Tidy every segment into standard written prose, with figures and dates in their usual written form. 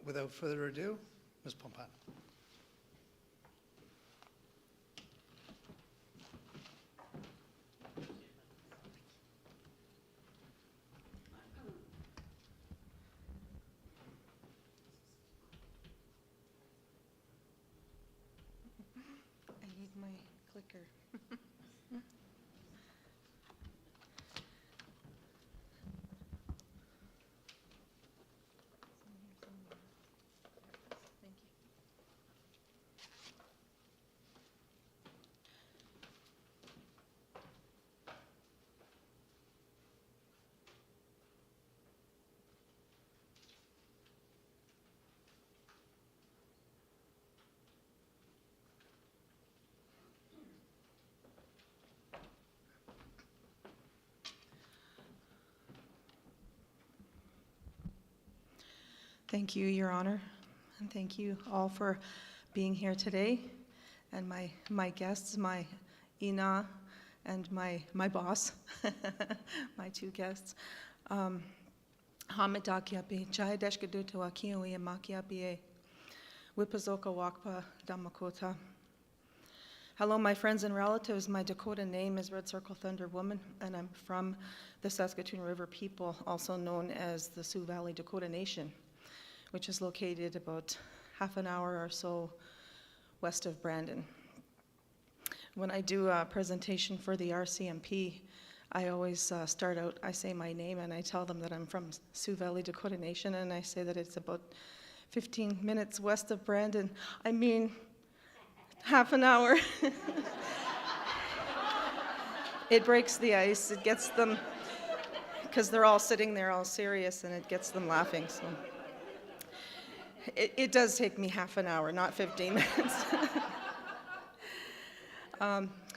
without further ado, Ms. Pompana. I need my clicker. Thank you. Thank you, Your Honor, and thank you all for being here today, and my guests, my Ina, and my boss, my two guests. Hamitakiapi, Chahideshkaduta Wakiwi Makiapi, Wipazoka Wakpa Damakota. Hello, my friends and relatives. My Dakota name is Red Circle Thunder Woman, and I'm from the Saskatoon River people, also known as the Sioux Valley Dakota Nation, which is located about half an hour or so west of Brandon. When I do a presentation for the RCMP, I always start out, I say my name, and I tell them that I'm from Sioux Valley Dakota Nation, and I say that it's about 15 minutes west of Brandon. I mean, half an hour. It breaks the ice, it gets them, because they're all sitting there all serious, and it gets them laughing, so. It does take me half an hour, not 15 minutes.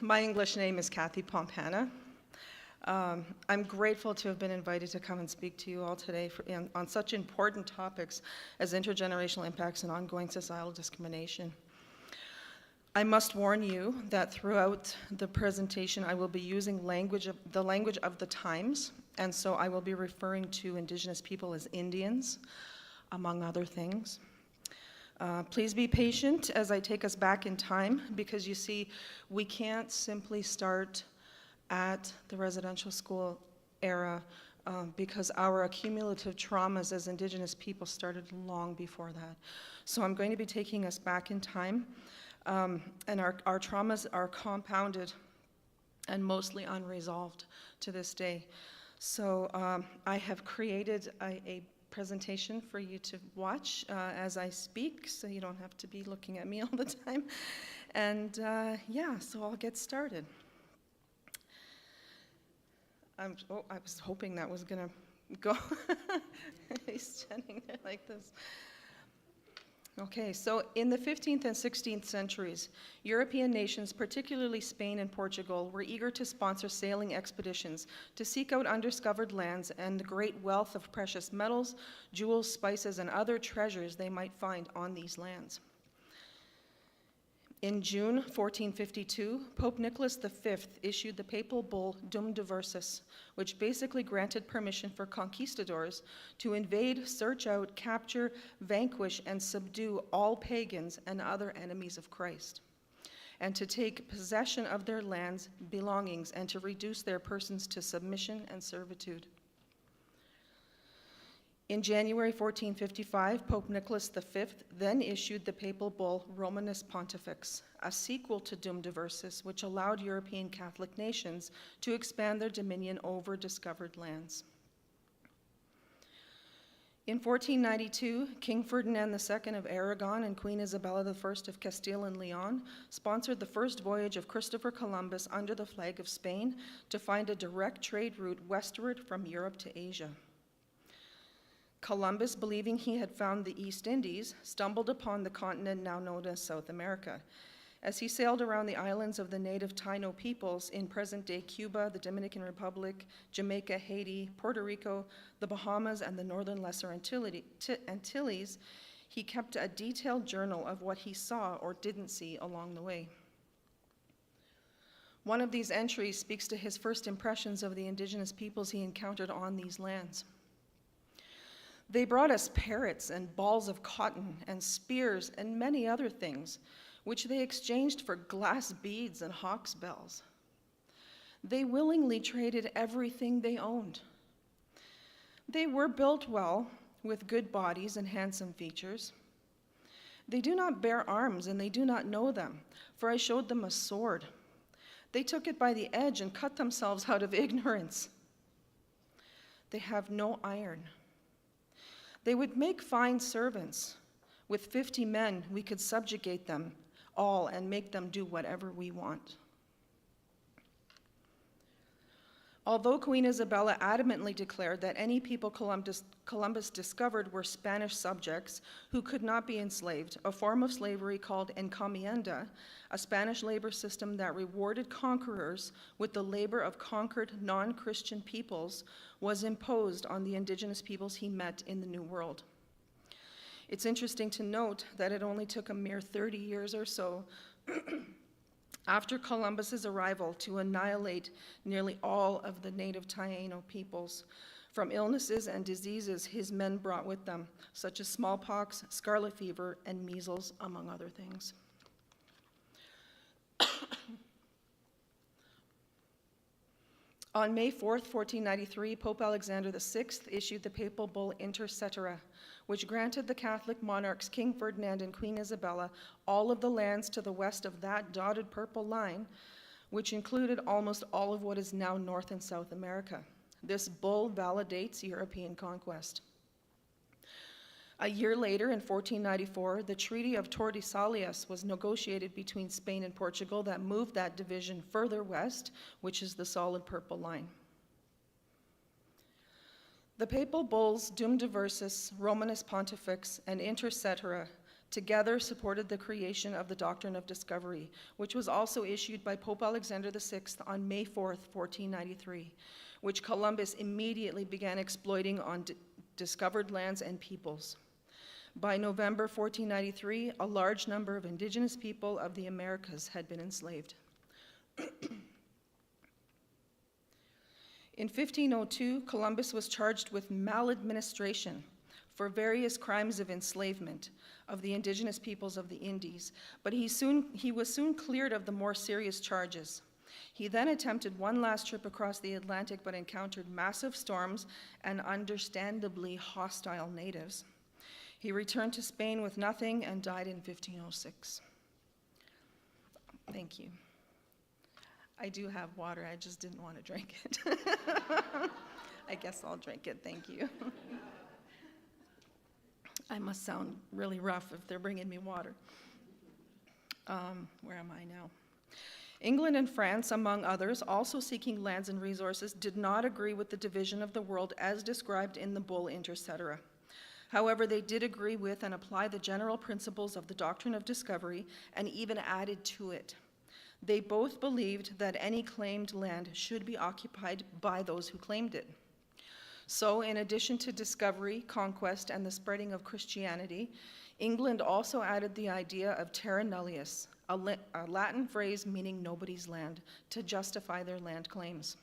My English name is Kathy Pompana. I'm grateful to have been invited to come and speak to you all today on such important topics as intergenerational impacts and ongoing societal discrimination. I must warn you that throughout the presentation I will be using the language of the times, and so I will be referring to Indigenous people as Indians, among other things. Please be patient as I take us back in time, because you see, we can't simply start at the residential school era because our accumulative traumas as Indigenous people started long before that. So I'm going to be taking us back in time, and our traumas are compounded and mostly unresolved to this day. So I have created a presentation for you to watch as I speak, so you don't have to be looking at me all the time. And yeah, so I'll get started. I was hoping that was gonna go. He's standing there like this. Okay, so in the 15th and 16th centuries, European nations, particularly Spain and Portugal, were eager to sponsor sailing expeditions to seek out undiscovered lands and the great wealth of precious metals, jewels, spices, and other treasures they might find on these lands. In June 1452, Pope Nicholas V issued the papal bull Dum Diversus, which basically granted permission for conquistadors to invade, search out, capture, vanquish, and subdue all pagans and other enemies of Christ, and to take possession of their lands, belongings, and to reduce their persons to submission and servitude. In January 1455, Pope Nicholas V then issued the papal bull Romanus Pontifex, a sequel to Dum Diversus, which allowed European Catholic nations to expand their dominion over discovered lands. In 1492, King Ferdinand II of Aragon and Queen Isabella I of Castile and Leon sponsored the first voyage of Christopher Columbus under the flag of Spain to find a direct trade route westward from Europe to Asia. Columbus, believing he had found the East Indies, stumbled upon the continent now known as South America. As he sailed around the islands of the native Taino peoples in present-day Cuba, the Dominican Republic, Jamaica, Haiti, Puerto Rico, the Bahamas, and the Northern Lesser Antilles, he kept a detailed journal of what he saw or didn't see along the way. One of these entries speaks to his first impressions of the Indigenous peoples he encountered on these lands. They brought us parrots and balls of cotton and spears and many other things, which they exchanged for glass beads and hawk's bells. They willingly traded everything they owned. They were built well, with good bodies and handsome features. They do not bear arms, and they do not know them, for I showed them a sword. They took it by the edge and cut themselves out of ignorance. They have no iron. They would make fine servants. With 50 men, we could subjugate them all and make them do whatever we want. Although Queen Isabella adamantly declared that any people Columbus discovered were Spanish subjects who could not be enslaved, a form of slavery called encomienda, a Spanish labor system that rewarded conquerors with the labor of conquered non-Christian peoples, was imposed on the indigenous peoples he met in the New World. It's interesting to note that it only took a mere 30 years or so after Columbus's arrival to annihilate nearly all of the native Taino peoples from illnesses and diseases his men brought with them, such as smallpox, scarlet fever, and measles, among other things. On May 4th, 1493, Pope Alexander VI issued the papal bull Inter Cetera, which granted the Catholic monarchs King Ferdinand and Queen Isabella all of the lands to the west of that dotted purple line, which included almost all of what is now North and South America. This bull validates European conquest. A year later, in 1494, the Treaty of Tordesillas was negotiated between Spain and Portugal that moved that division further west, which is the solid purple line. The papal bulls Dum Diversus, Romanus Pontifex, and Inter Cetera together supported the creation of the doctrine of discovery, which was also issued by Pope Alexander VI on May 4th, 1493, which Columbus immediately began exploiting on discovered lands and peoples. By November 1493, a large number of indigenous people of the Americas had been enslaved. In 1502, Columbus was charged with maladministration for various crimes of enslavement of the indigenous peoples of the Indies, but he was soon cleared of the more serious charges. He then attempted one last trip across the Atlantic, but encountered massive storms and understandably hostile natives. He returned to Spain with nothing and died in 1506. Thank you. I do have water, I just didn't want to drink it. I guess I'll drink it, thank you. I must sound really rough if they're bringing me water. Where am I now? England and France, among others, also seeking lands and resources, did not agree with the division of the world as described in the bull Inter Cetera. However, they did agree with and apply the general principles of the doctrine of discovery and even added to it. They both believed that any claimed land should be occupied by those who claimed it. So, in addition to discovery, conquest, and the spreading of Christianity, England also added the idea of terra nullius, a Latin phrase meaning nobody's land, to justify their land claims.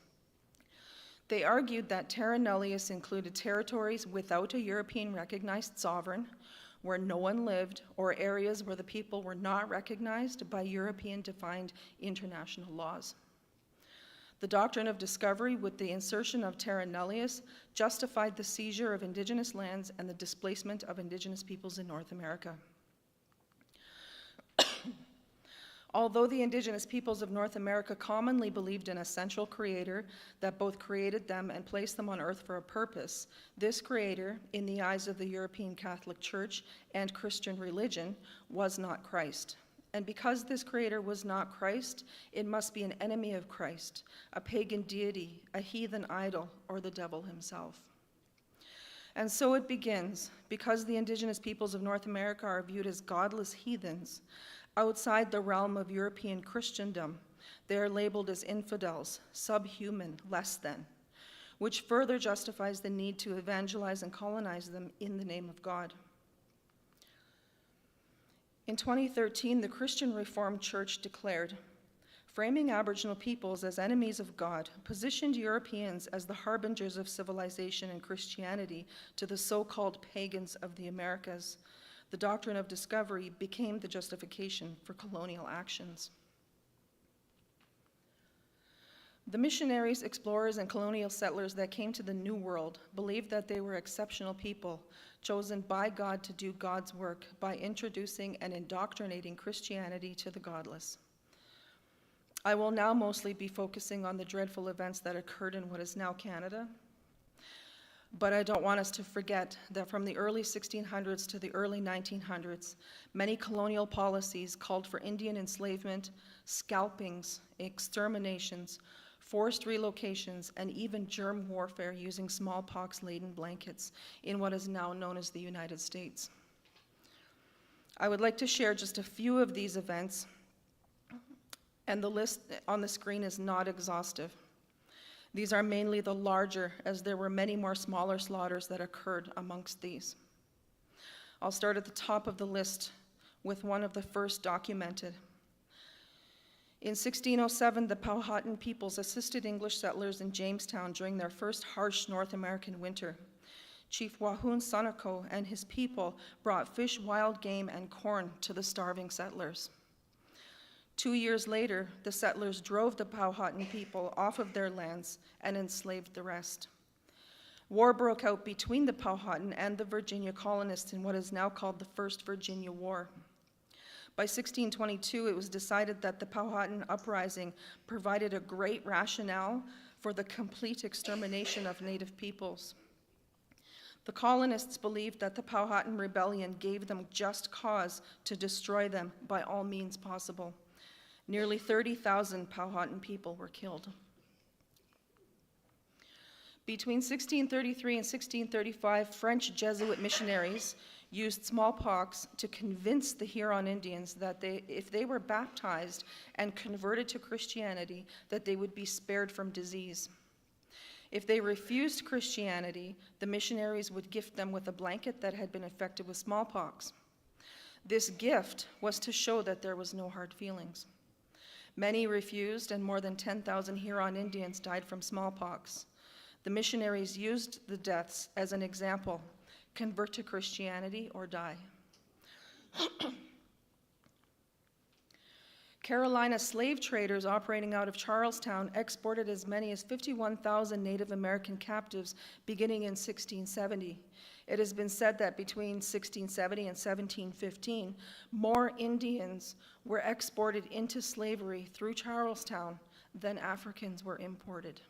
They argued that terra nullius included territories without a European recognized sovereign, where no one lived, or areas where the people were not recognized by European-defined international laws. The doctrine of discovery, with the insertion of terra nullius, justified the seizure of indigenous lands and the displacement of indigenous peoples in North America. Although the indigenous peoples of North America commonly believed in a central creator that both created them and placed them on earth for a purpose, this creator, in the eyes of the European Catholic Church and Christian religion, was not Christ. And because this creator was not Christ, it must be an enemy of Christ, a pagan deity, a heathen idol, or the devil himself. And so it begins. Because the indigenous peoples of North America are viewed as godless heathens, outside the realm of European Christendom, they are labeled as infidels, subhuman, less than, which further justifies the need to evangelize and colonize them in the name of God. In 2013, the Christian Reformed Church declared, framing Aboriginal peoples as enemies of God positioned Europeans as the harbingers of civilization and Christianity to the so-called pagans of the Americas. The doctrine of discovery became the justification for colonial actions. The missionaries, explorers, and colonial settlers that came to the New World believed that they were exceptional people, chosen by God to do God's work by introducing and indoctrinating Christianity to the godless. I will now mostly be focusing on the dreadful events that occurred in what is now Canada, but I don't want us to forget that from the early 1600s to the early 1900s, many colonial policies called for Indian enslavement, scalpings, exterminations, forced relocations, and even germ warfare using smallpox-laden blankets in what is now known as the United States. I would like to share just a few of these events, and the list on the screen is not exhaustive. These are mainly the larger, as there were many more smaller slaughters that occurred amongst these. I'll start at the top of the list with one of the first documented. In 1607, the Powhatan peoples assisted English settlers in Jamestown during their first harsh North American winter. Chief Wahun Sanako and his people brought fish, wild game, and corn to the starving settlers. 2 years later, the settlers drove the Powhatan people off of their lands and enslaved the rest. War broke out between the Powhatan and the Virginia colonists in what is now called the First Virginia War. By 1622, it was decided that the Powhatan uprising provided a great rationale for the complete extermination of Native peoples. The colonists believed that the Powhatan rebellion gave them just cause to destroy them by all means possible. Nearly 30,000 Powhatan people were killed. Between 1633 and 1635, French Jesuit missionaries used smallpox to convince the Huron Indians that if they were baptized and converted to Christianity, that they would be spared from disease. If they refused Christianity, the missionaries would gift them with a blanket that had been infected with smallpox. This gift was to show that there was no hard feelings. Many refused, and more than 10,000 Huron Indians died from smallpox. The missionaries used the deaths as an example: convert to Christianity or die. Carolina slave traders operating out of Charlestown exported as many as 51,000 Native American captives beginning in 1670. It has been said that between 1670 and 1715, more Indians were exported into slavery through Charlestown than Africans were imported.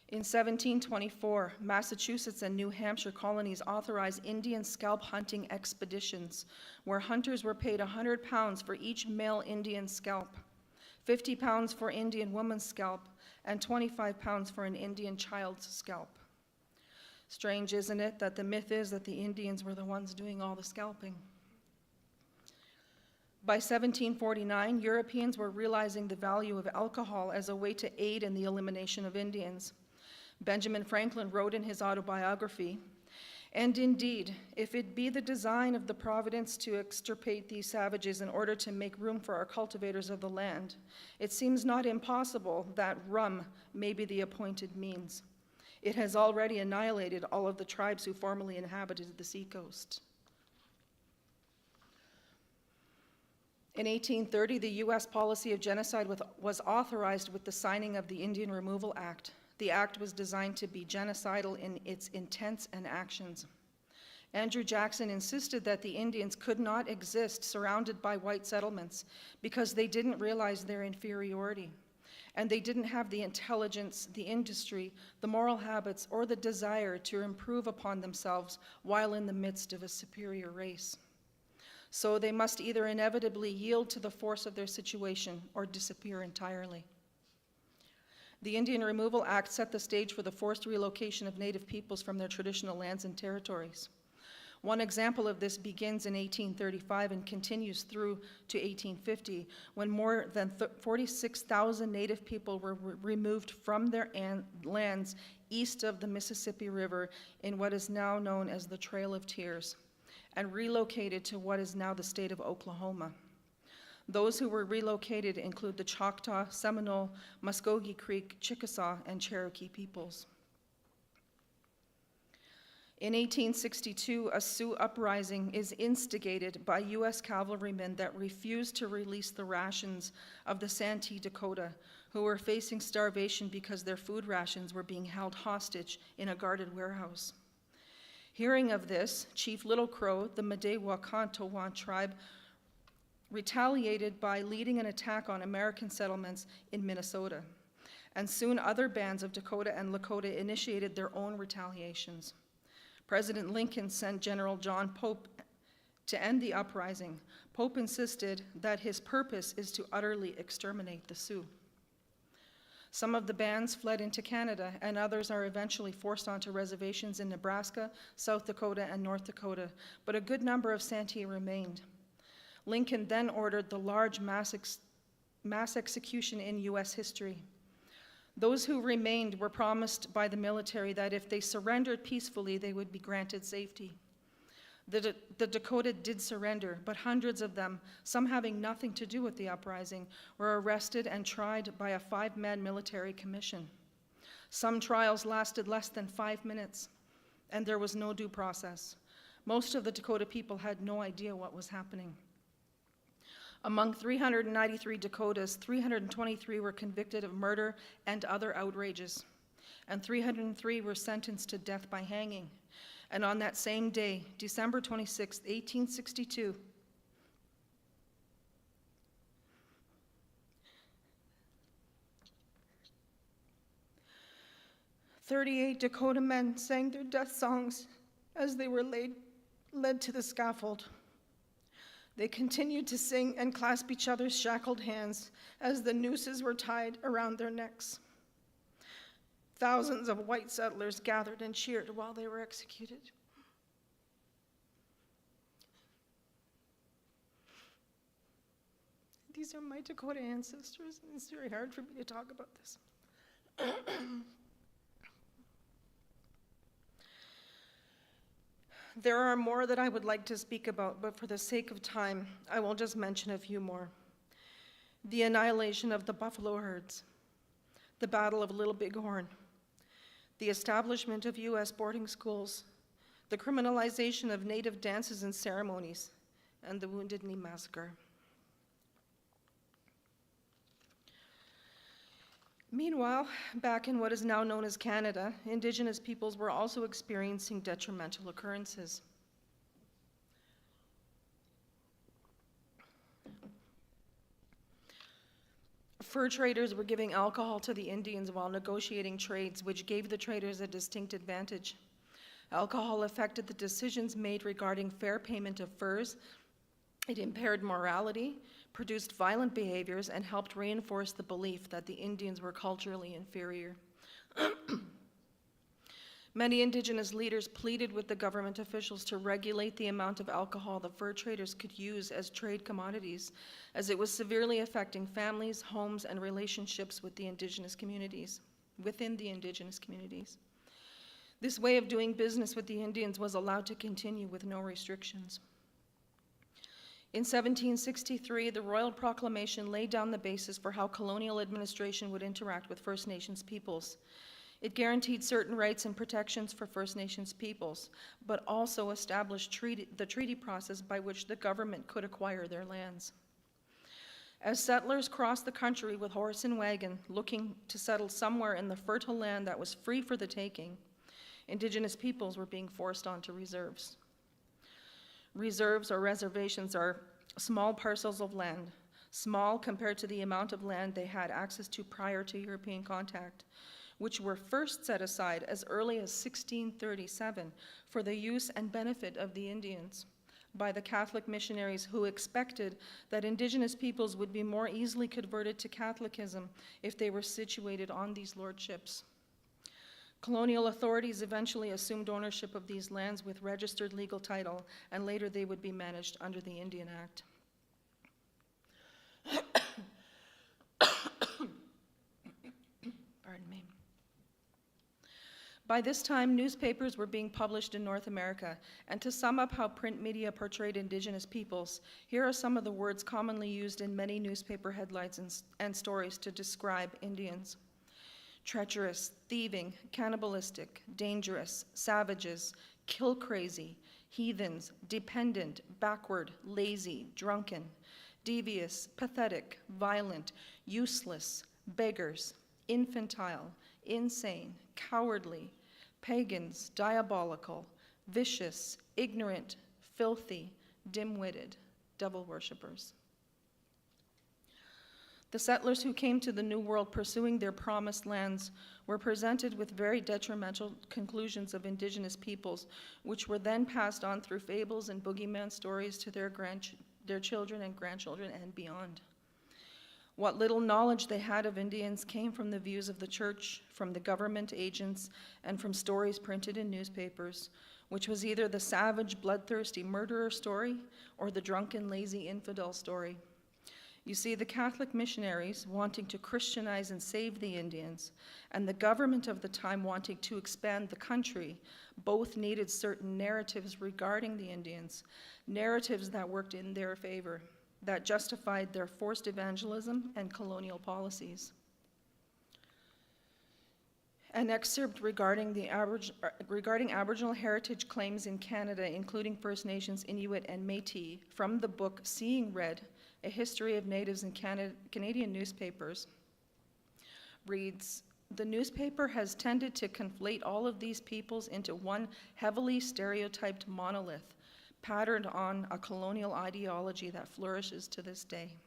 In 1724, Massachusetts and New Hampshire colonies authorized Indian scalp hunting expeditions, where hunters were paid 100 pounds for each male Indian scalp, 50 pounds for Indian woman's scalp, and 25 pounds for an Indian child's scalp. Strange, isn't it, that the myth is that the Indians were the ones doing all the scalping? By 1749, Europeans were realizing the value of alcohol as a way to aid in the elimination of Indians. Benjamin Franklin wrote in his autobiography, "And indeed, if it be the design of the providence to extirpate these savages in order to make room for our cultivators of the land, it seems not impossible that rum may be the appointed means. It has already annihilated all of the tribes who formerly inhabited the seacoast." In 1830, the U.S. policy of genocide was authorized with the signing of the Indian Removal Act. The act was designed to be genocidal in its intents and actions. Andrew Jackson insisted that the Indians could not exist surrounded by white settlements because they didn't realize their inferiority, and they didn't have the intelligence, the industry, the moral habits, or the desire to improve upon themselves while in the midst of a superior race. So they must either inevitably yield to the force of their situation or disappear entirely. The Indian Removal Act set the stage for the forced relocation of Native peoples from their traditional lands and territories. One example of this begins in 1835 and continues through to 1850, when more than 46,000 Native people were removed from their lands east of the Mississippi River in what is now known as the Trail of Tears, and relocated to what is now the state of Oklahoma. Those who were relocated include the Choctaw, Seminole, Muskogee Creek, Chickasaw, and Cherokee peoples. In 1862, a Sioux uprising is instigated by U.S. cavalrymen that refused to release the rations of the Santee Dakota, who were facing starvation because their food rations were being held hostage in a guarded warehouse. Hearing of this, Chief Little Crow, the Medewa-Kantowan tribe, retaliated by leading an attack on American settlements in Minnesota. And soon other bands of Dakota and Lakota initiated their own retaliations. President Lincoln sent General John Pope to end the uprising. Pope insisted that his purpose is to utterly exterminate the Sioux. Some of the bands fled into Canada, and others are eventually forced onto reservations in Nebraska, South Dakota, and North Dakota, but a good number of Santee remained. Lincoln then ordered the large mass execution in U.S. history. Those who remained were promised by the military that if they surrendered peacefully, they would be granted safety. The Dakota did surrender, but hundreds of them, some having nothing to do with the uprising, were arrested and tried by a 5-man military commission. Some trials lasted less than 5 minutes, and there was no due process. Most of the Dakota people had no idea what was happening. Among 393 Dakotas, 323 were convicted of murder and other outrages, and 303 were sentenced to death by hanging. And on that same day, December 26, 1862, "38 Dakota men sang their death songs as they were led to the scaffold. They continued to sing and clasp each other's shackled hands as the nooses were tied around their necks. Thousands of white settlers gathered and cheered while they were executed." These are my Dakota ancestors, and it's very hard for me to talk about this. There are more that I would like to speak about, but for the sake of time, I will just mention a few more. The annihilation of the buffalo herds, the Battle of Little Bighorn, the establishment of U.S. boarding schools, the criminalization of Native dances and ceremonies, and the Wounded Knee Massacre. Meanwhile, back in what is now known as Canada, Indigenous peoples were also experiencing detrimental occurrences. Fur traders were giving alcohol to the Indians while negotiating trades, which gave the traders a distinct advantage. Alcohol affected the decisions made regarding fair payment of furs. It impaired morality, produced violent behaviors, and helped reinforce the belief that the Indians were culturally inferior. Many Indigenous leaders pleaded with the government officials to regulate the amount of alcohol the fur traders could use as trade commodities, as it was severely affecting families, homes, and relationships with the Indigenous communities, within the Indigenous communities. This way of doing business with the Indians was allowed to continue with no restrictions. In 1763, the Royal Proclamation laid down the basis for how colonial administration would interact with First Nations peoples. It guaranteed certain rights and protections for First Nations peoples, but also established the treaty process by which the government could acquire their lands. As settlers crossed the country with horse and wagon, looking to settle somewhere in the fertile land that was free for the taking, Indigenous peoples were being forced onto reserves. Reserves or reservations are small parcels of land, small compared to the amount of land they had access to prior to European contact, which were first set aside as early as 1637 for the use and benefit of the Indians by the Catholic missionaries who expected that Indigenous peoples would be more easily converted to Catholicism if they were situated on these lordships. Colonial authorities eventually assumed ownership of these lands with registered legal title, and later they would be managed under the Indian Act. Pardon me. By this time, newspapers were being published in North America, and to sum up how print media portrayed Indigenous peoples, here are some of the words commonly used in many newspaper headlines and stories to describe Indians. Treacherous, thieving, cannibalistic, dangerous, savages, kill crazy, heathens, dependent, backward, lazy, drunken, devious, pathetic, violent, useless, beggars, infantile, insane, cowardly, pagans, diabolical, vicious, ignorant, filthy, dim-witted, devil worshippers. The settlers who came to the New World pursuing their promised lands were presented with very detrimental conclusions of Indigenous peoples, which were then passed on through fables and boogeyman stories to their children and grandchildren and beyond. What little knowledge they had of Indians came from the views of the church, from the government agents, and from stories printed in newspapers, which was either the savage, bloodthirsty murderer story or the drunken, lazy infidel story. You see, the Catholic missionaries wanting to Christianize and save the Indians, and the government of the time wanting to expand the country, both needed certain narratives regarding the Indians, narratives that worked in their favor, that justified their forced evangelism and colonial policies. An excerpt regarding Aboriginal heritage claims in Canada, including First Nations, Inuit, and Métis, from the book Seeing Red, A History of Natives in Canadian Newspapers, reads, "The newspaper has tended to conflate all of these peoples into one heavily stereotyped monolith, patterned on a colonial ideology that flourishes to this day."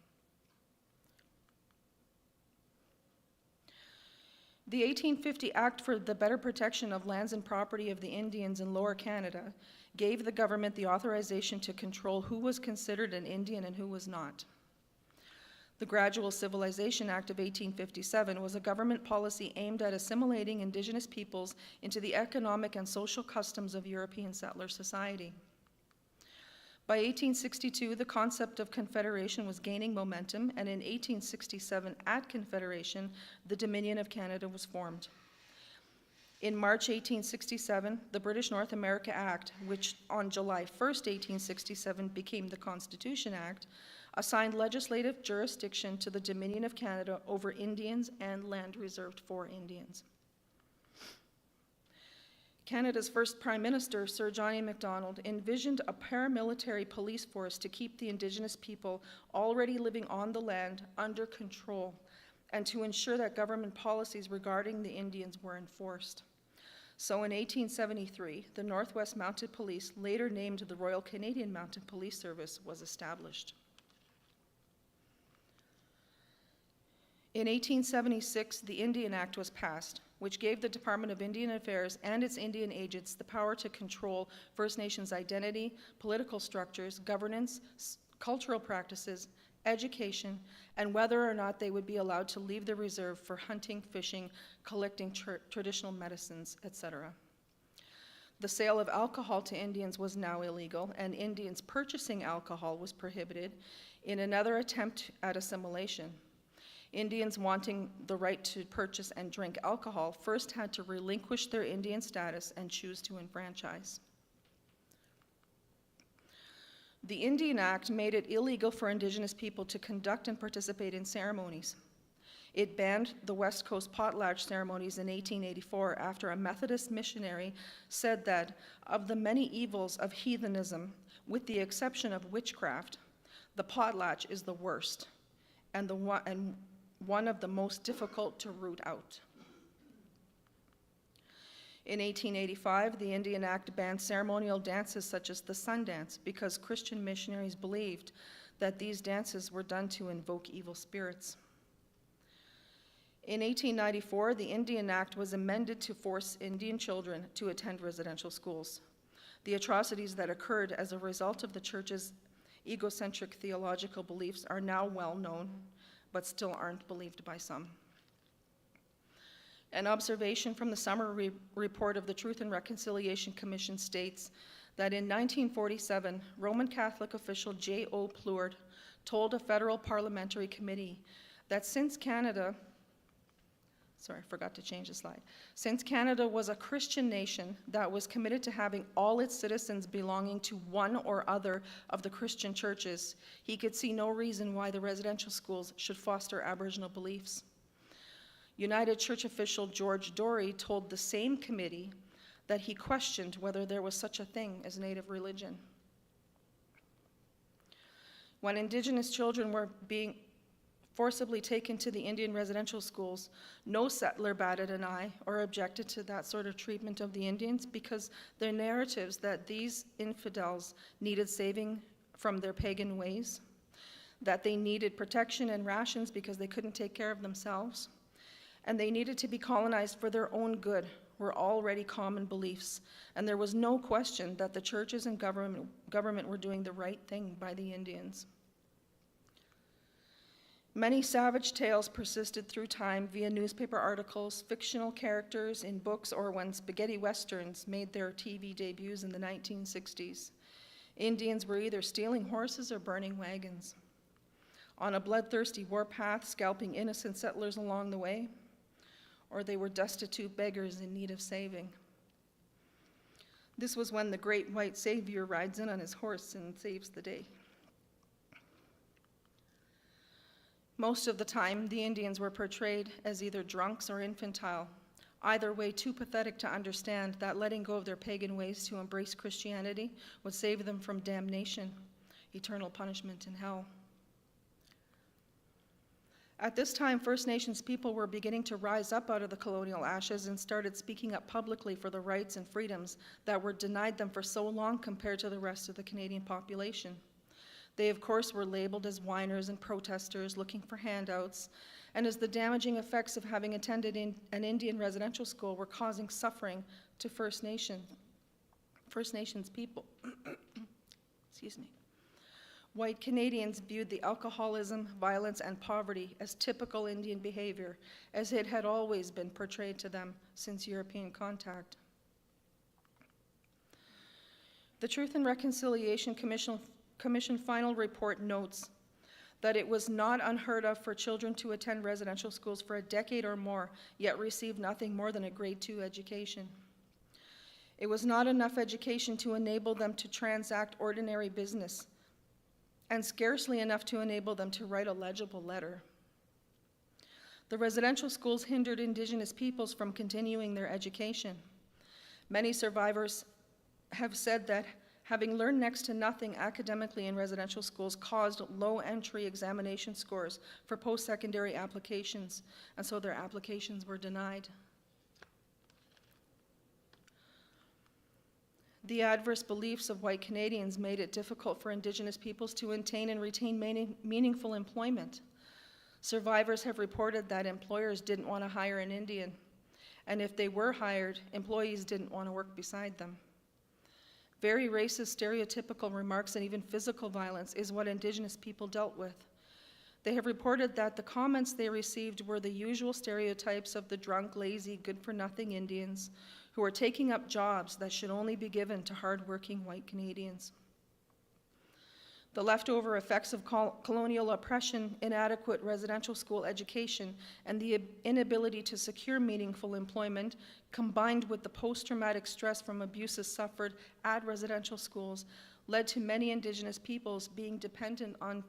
The 1850 Act for the Better Protection of Lands and Property of the Indians in Lower Canada gave the government the authorization to control who was considered an Indian and who was not. The Gradual Civilization Act of 1857 was a government policy aimed at assimilating Indigenous peoples into the economic and social customs of European settler society. By 1862, the concept of Confederation was gaining momentum, and in 1867, at Confederation, the Dominion of Canada was formed. In March 1867, the British North America Act, which on July 1st, 1867 became the Constitution Act, assigned legislative jurisdiction to the Dominion of Canada over Indians and land reserved for Indians. Canada's first Prime Minister, Sir John A. Macdonald, envisioned a paramilitary police force to keep the Indigenous people already living on the land under control and to ensure that government policies regarding the Indians were enforced. So in 1873, the Northwest Mounted Police, later named the Royal Canadian Mounted Police Service, was established. In 1876, the Indian Act was passed, which gave the Department of Indian Affairs and its Indian agents the power to control First Nations identity, political structures, governance, cultural practices, education, and whether or not they would be allowed to leave the reserve for hunting, fishing, collecting traditional medicines, etc. The sale of alcohol to Indians was now illegal, and Indians purchasing alcohol was prohibited in another attempt at assimilation. Indians wanting the right to purchase and drink alcohol first had to relinquish their Indian status and choose to enfranchise. The Indian Act made it illegal for Indigenous people to conduct and participate in ceremonies. It banned the West Coast potlatch ceremonies in 1884 after a Methodist missionary said that of the many evils of heathenism, with the exception of witchcraft, the potlatch is the worst and one of the most difficult to root out. In 1885, the Indian Act banned ceremonial dances such as the sun dance because Christian missionaries believed that these dances were done to invoke evil spirits. In 1894, the Indian Act was amended to force Indian children to attend residential schools. The atrocities that occurred as a result of the church's egocentric theological beliefs are now well known, but still aren't believed by some. An observation from the summer report of the Truth and Reconciliation Commission states that in 1947, Roman Catholic official J.O. Plourde told a federal parliamentary committee that since Canada Sorry, I forgot to change the slide. Since Canada was a Christian nation that was committed to having all its citizens belonging to one or other of the Christian churches, he could see no reason why the residential schools should foster Aboriginal beliefs. United Church official George Dorey told the same committee that he questioned whether there was such a thing as Native religion. When Indigenous children were being forcibly taken to the Indian residential schools, no settler batted an eye or objected to that sort of treatment of the Indians because their narratives that these infidels needed saving from their pagan ways, that they needed protection and rations because they couldn't take care of themselves, and they needed to be colonized for their own good were already common beliefs, and there was no question that the churches and government were doing the right thing by the Indians. Many savage tales persisted through time via newspaper articles, fictional characters in books, or when spaghetti westerns made their TV debuts in the 1960s. Indians were either stealing horses or burning wagons, on a bloodthirsty warpath, scalping innocent settlers along the way, or they were destitute beggars in need of saving. This was when the great white savior rides in on his horse and saves the day. Most of the time, the Indians were portrayed as either drunks or infantile, either way too pathetic to understand that letting go of their pagan ways to embrace Christianity would save them from damnation, eternal punishment in hell. At this time, First Nations people were beginning to rise up out of the colonial ashes and started speaking up publicly for the rights and freedoms that were denied them for so long compared to the rest of the Canadian population. They, of course, were labeled as whiners and protesters looking for handouts, and as the damaging effects of having attended an Indian residential school were causing suffering to First Nations people. Excuse me. White Canadians viewed the alcoholism, violence, and poverty as typical Indian behavior, as it had always been portrayed to them since European contact. The Truth and Reconciliation Commission final report notes that it was not unheard of for children to attend residential schools for a decade or more, yet receive nothing more than a grade 2 education. It was not enough education to enable them to transact ordinary business, and scarcely enough to enable them to write a legible letter. The residential schools hindered Indigenous peoples from continuing their education. Many survivors have said that having learned next to nothing academically in residential schools caused low entry examination scores for post-secondary applications, and so their applications were denied. The adverse beliefs of white Canadians made it difficult for Indigenous peoples to attain and retain meaningful employment. Survivors have reported that employers didn't want to hire an Indian, and if they were hired, employees didn't want to work beside them. Very racist, stereotypical remarks and even physical violence is what Indigenous people dealt with. They have reported that the comments they received were the usual stereotypes of the drunk, lazy, good-for-nothing Indians who are taking up jobs that should only be given to hard-working white Canadians. The leftover effects of colonial oppression, inadequate residential school education, and the inability to secure meaningful employment, combined with the post-traumatic stress from abuses suffered at residential schools, led to many Indigenous peoples being dependent on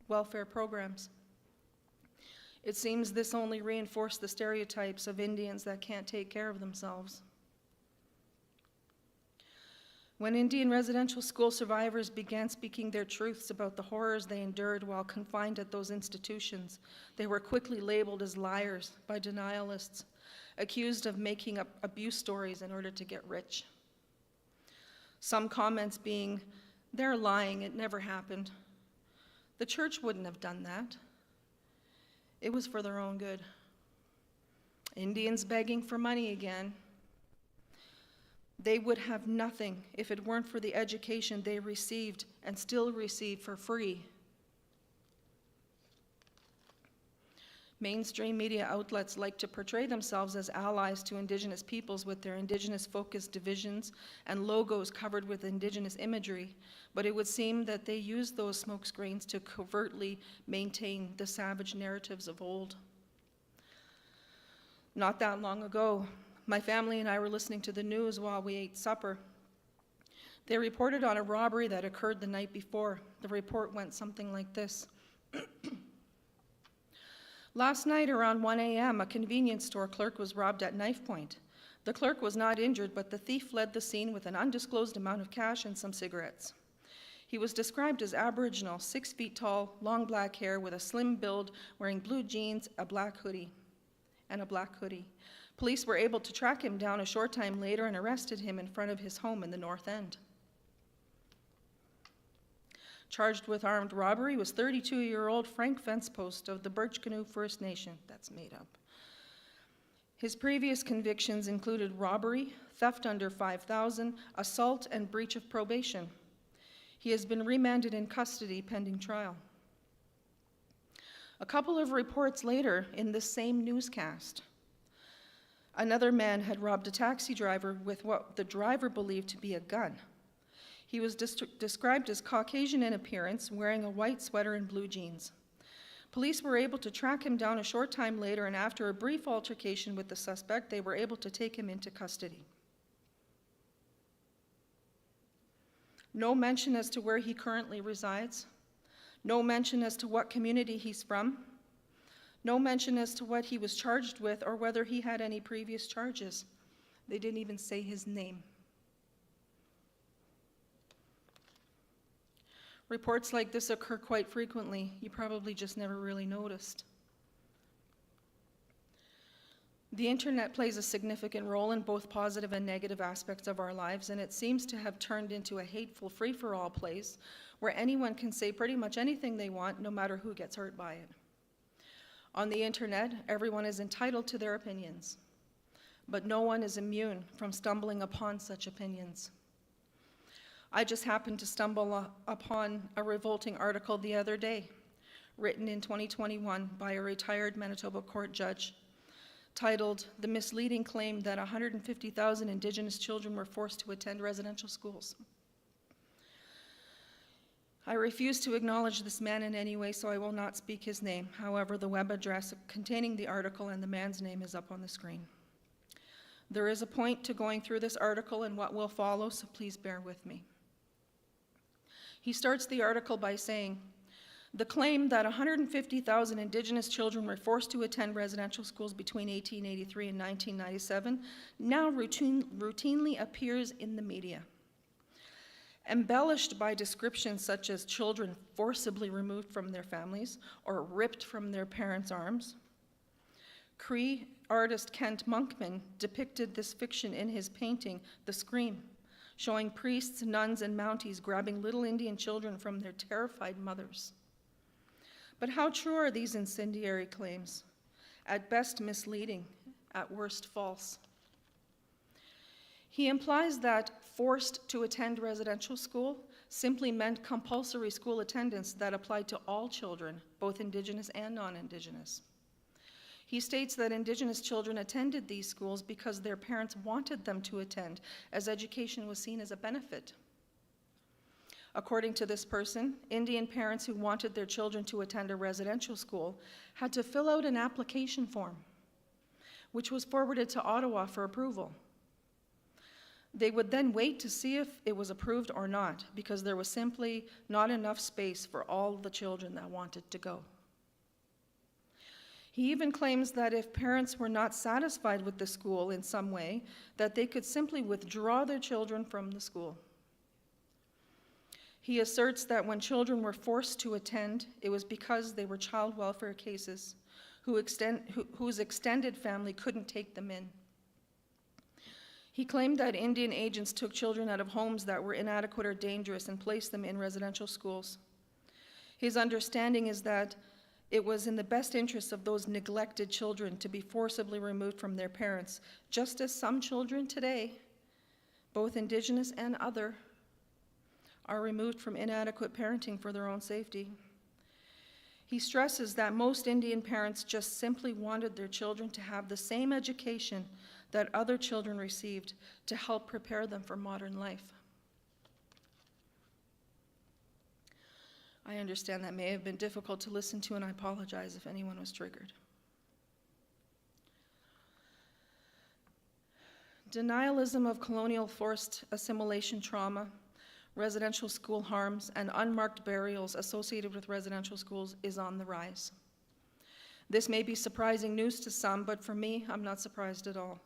welfare programs. It seems this only reinforced the stereotypes of Indians that can't take care of themselves. When Indian residential school survivors began speaking their truths about the horrors they endured while confined at those institutions, they were quickly labeled as liars by denialists, accused of making up abuse stories in order to get rich. Some comments being, "They're lying, it never happened. The church wouldn't have done that. It was for their own good. Indians begging for money again. They would have nothing if it weren't for the education they received and still receive for free." Mainstream media outlets like to portray themselves as allies to Indigenous peoples with their Indigenous-focused divisions and logos covered with Indigenous imagery, but it would seem that they use those smokescreens to covertly maintain the savage narratives of old. Not that long ago, my family and I were listening to the news while we ate supper. They reported on a robbery that occurred the night before. The report went something like this. Last night around 1 a.m., a convenience store clerk was robbed at knife point. The clerk was not injured, but the thief fled the scene with an undisclosed amount of cash and some cigarettes. He was described as Aboriginal, 6 feet tall, long black hair with a slim build, wearing blue jeans, a black hoodie. Police were able to track him down a short time later and arrested him in front of his home in the North End. Charged with armed robbery was 32-year-old Frank Fencepost of the Birch Canoe First Nation. That's made up. His previous convictions included robbery, theft under $5,000, assault, and breach of probation. He has been remanded in custody pending trial. A couple of reports later, in this same newscast, another man had robbed a taxi driver with what the driver believed to be a gun. He was described as Caucasian in appearance, wearing a white sweater and blue jeans. Police were able to track him down a short time later, and after a brief altercation with the suspect, they were able to take him into custody. No mention as to where he currently resides. No mention as to what community he's from. No mention as to what he was charged with or whether he had any previous charges. They didn't even say his name. Reports like this occur quite frequently. You probably just never really noticed. The internet plays a significant role in both positive and negative aspects of our lives, and it seems to have turned into a hateful free-for-all place where anyone can say pretty much anything they want, no matter who gets hurt by it. On the internet, everyone is entitled to their opinions, but no one is immune from stumbling upon such opinions. I just happened to stumble upon a revolting article the other day, written in 2021 by a retired Manitoba court judge, titled "The Misleading Claim That 150,000 Indigenous Children Were Forced to Attend Residential Schools." I refuse to acknowledge this man in any way, so I will not speak his name. However, the web address containing the article and the man's name is up on the screen. There is a point to going through this article and what will follow, so please bear with me. He starts the article by saying, "The claim that 150,000 Indigenous children were forced to attend residential schools between 1883 and 1997 now routinely appears in the media. Embellished by descriptions such as children forcibly removed from their families or ripped from their parents' arms. Cree artist Kent Monkman depicted this fiction in his painting, The Scream, showing priests, nuns, and Mounties grabbing little Indian children from their terrified mothers. But how true are these incendiary claims? At best misleading, at worst false. He implies that forced to attend residential school simply meant compulsory school attendance that applied to all children, both Indigenous and non-Indigenous. He states that Indigenous children attended these schools because their parents wanted them to attend, as education was seen as a benefit. According to this person, Indian parents who wanted their children to attend a residential school had to fill out an application form, which was forwarded to Ottawa for approval. They would then wait to see if it was approved or not, because there was simply not enough space for all the children that wanted to go. He even claims that if parents were not satisfied with the school in some way, that they could simply withdraw their children from the school. He asserts that when children were forced to attend, it was because they were child welfare cases whose extended family couldn't take them in. He claimed that Indian agents took children out of homes that were inadequate or dangerous and placed them in residential schools. His understanding is that it was in the best interest of those neglected children to be forcibly removed from their parents, just as some children today, both Indigenous and other, are removed from inadequate parenting for their own safety. He stresses that most Indian parents just simply wanted their children to have the same education that other children received to help prepare them for modern life. I understand that may have been difficult to listen to, and I apologize if anyone was triggered. Denialism of colonial forced assimilation trauma, residential school harms, and unmarked burials associated with residential schools is on the rise. This may be surprising news to some, but for me, I'm not surprised at all.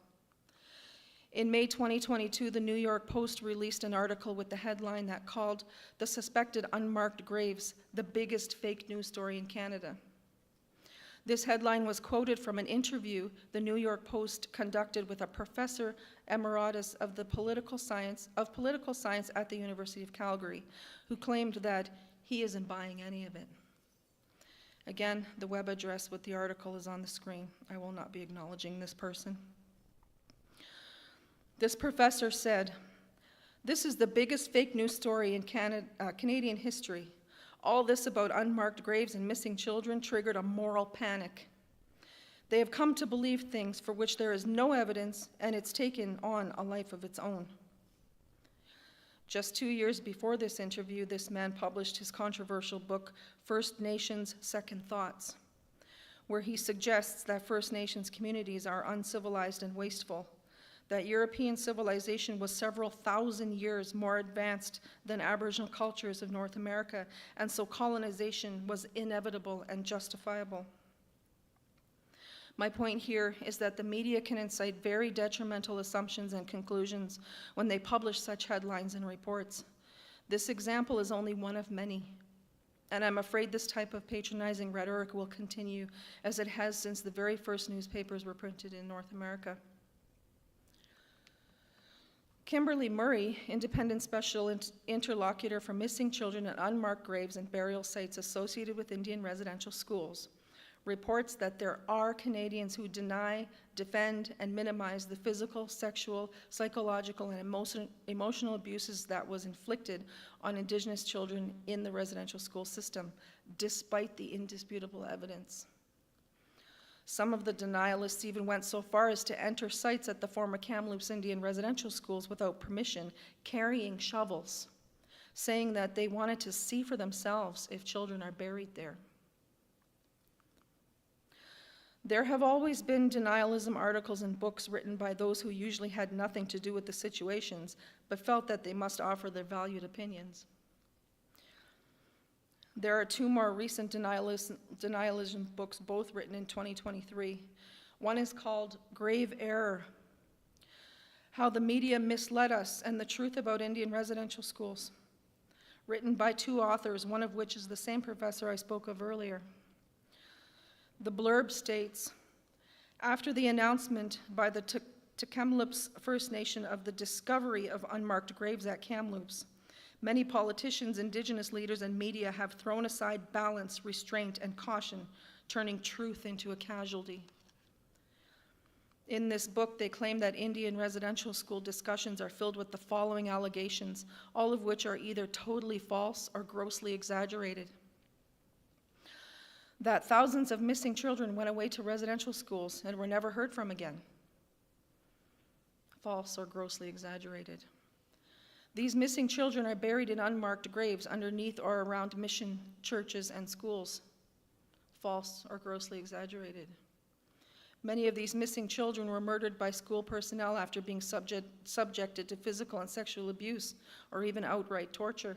In May 2022, the New York Post released an article with the headline that called "The Suspected Unmarked Graves, the Biggest Fake News Story in Canada." This headline was quoted from an interview the New York Post conducted with a professor emeritus of political science at the University of Calgary, who claimed that he isn't buying any of it. Again, the web address with the article is on the screen. I will not be acknowledging this person. This professor said, "This is the biggest fake news story in Canadian history. All this about unmarked graves and missing children triggered a moral panic. They have come to believe things for which there is no evidence, and it's taken on a life of its own." Just 2 years before this interview, this man published his controversial book, First Nations Second Thoughts, where he suggests that First Nations communities are uncivilized and wasteful, that European civilization was several thousand years more advanced than Aboriginal cultures of North America, and so colonization was inevitable and justifiable. My point here is that the media can incite very detrimental assumptions and conclusions when they publish such headlines and reports. This example is only one of many, and I'm afraid this type of patronizing rhetoric will continue, as it has since the very first newspapers were printed in North America. Kimberly Murray, independent special interlocutor for missing children at unmarked graves and burial sites associated with Indian residential schools, reports that there are Canadians who deny, defend, and minimize the physical, sexual, psychological, and emotional abuses that was inflicted on Indigenous children in the residential school system, despite the indisputable evidence. Some of the denialists even went so far as to enter sites at the former Kamloops Indian residential schools without permission, carrying shovels, saying that they wanted to see for themselves if children are buried there. There have always been denialism articles and books written by those who usually had nothing to do with the situations, but felt that they must offer their valued opinions. There are two more recent denialism books, both written in 2023. One is called Grave Error: How the Media Misled Us and the Truth About Indian Residential Schools, written by two authors, one of which is the same professor I spoke of earlier. The blurb states, "After the announcement by the Kamloops First Nation of the discovery of unmarked graves at Kamloops, many politicians, Indigenous leaders, and media have thrown aside balance, restraint, and caution, turning truth into a casualty." In this book, they claim that Indian residential school discussions are filled with the following allegations, all of which are either totally false or grossly exaggerated. That thousands of missing children went away to residential schools and were never heard from again. False or grossly exaggerated. These missing children are buried in unmarked graves underneath or around mission churches and schools. False or grossly exaggerated. Many of these missing children were murdered by school personnel after being subjected to physical and sexual abuse or even outright torture.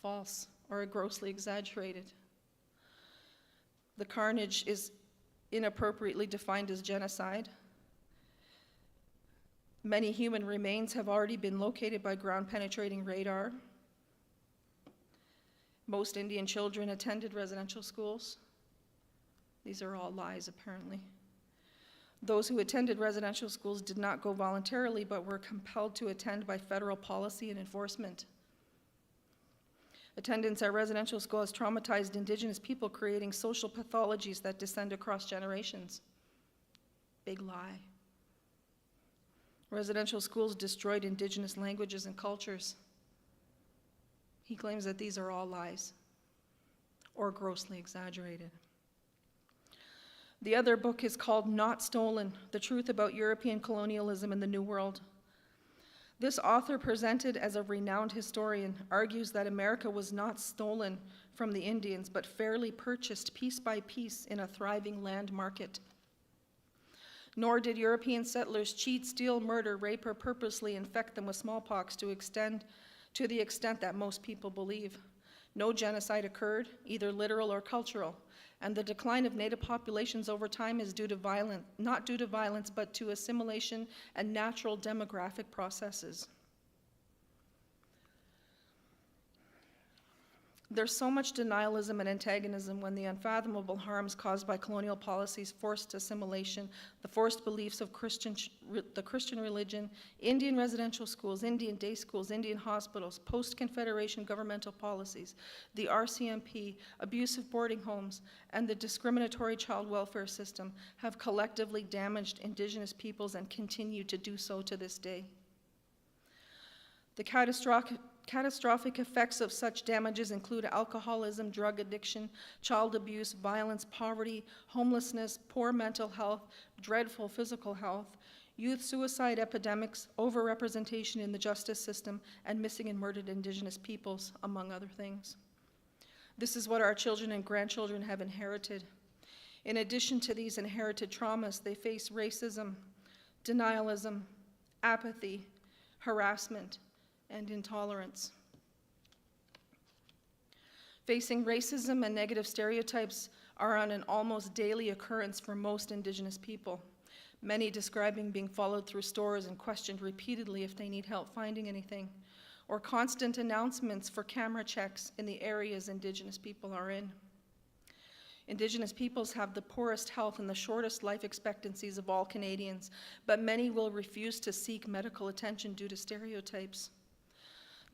False or grossly exaggerated. The carnage is inappropriately defined as genocide. Many human remains have already been located by ground-penetrating radar. Most Indian children attended residential schools. These are all lies, apparently. Those who attended residential schools did not go voluntarily, but were compelled to attend by federal policy and enforcement. Attendance at residential school has traumatized Indigenous people, creating social pathologies that descend across generations. Big lie. Residential schools destroyed Indigenous languages and cultures. He claims that these are all lies or grossly exaggerated. The other book is called Not Stolen: The Truth About European Colonialism in the New World. This author, presented as a renowned historian, argues that America was not stolen from the Indians, but fairly purchased piece by piece in a thriving land market. Nor did European settlers cheat, steal, murder, rape, or purposely infect them with smallpox to the extent that most people believe. No genocide occurred, either literal or cultural, and the decline of native populations over time is not due to violence, but to assimilation and natural demographic processes. There's so much denialism and antagonism when the unfathomable harms caused by colonial policies, forced assimilation, the forced beliefs of the Christian religion, Indian residential schools, Indian day schools, Indian hospitals, post-Confederation governmental policies, the RCMP, abusive boarding homes, and the discriminatory child welfare system have collectively damaged Indigenous peoples and continue to do so to this day. The catastrophic effects of such damages include alcoholism, drug addiction, child abuse, violence, poverty, homelessness, poor mental health, dreadful physical health, youth suicide epidemics, overrepresentation in the justice system, and missing and murdered Indigenous peoples, among other things. This is what our children and grandchildren have inherited. In addition to these inherited traumas, they face racism, denialism, apathy, harassment, and intolerance. Facing racism and negative stereotypes are on an almost daily occurrence for most Indigenous people, many describing being followed through stores and questioned repeatedly if they need help finding anything, or constant announcements for camera checks in the areas Indigenous people are in. Indigenous peoples have the poorest health and the shortest life expectancies of all Canadians, but many will refuse to seek medical attention due to stereotypes.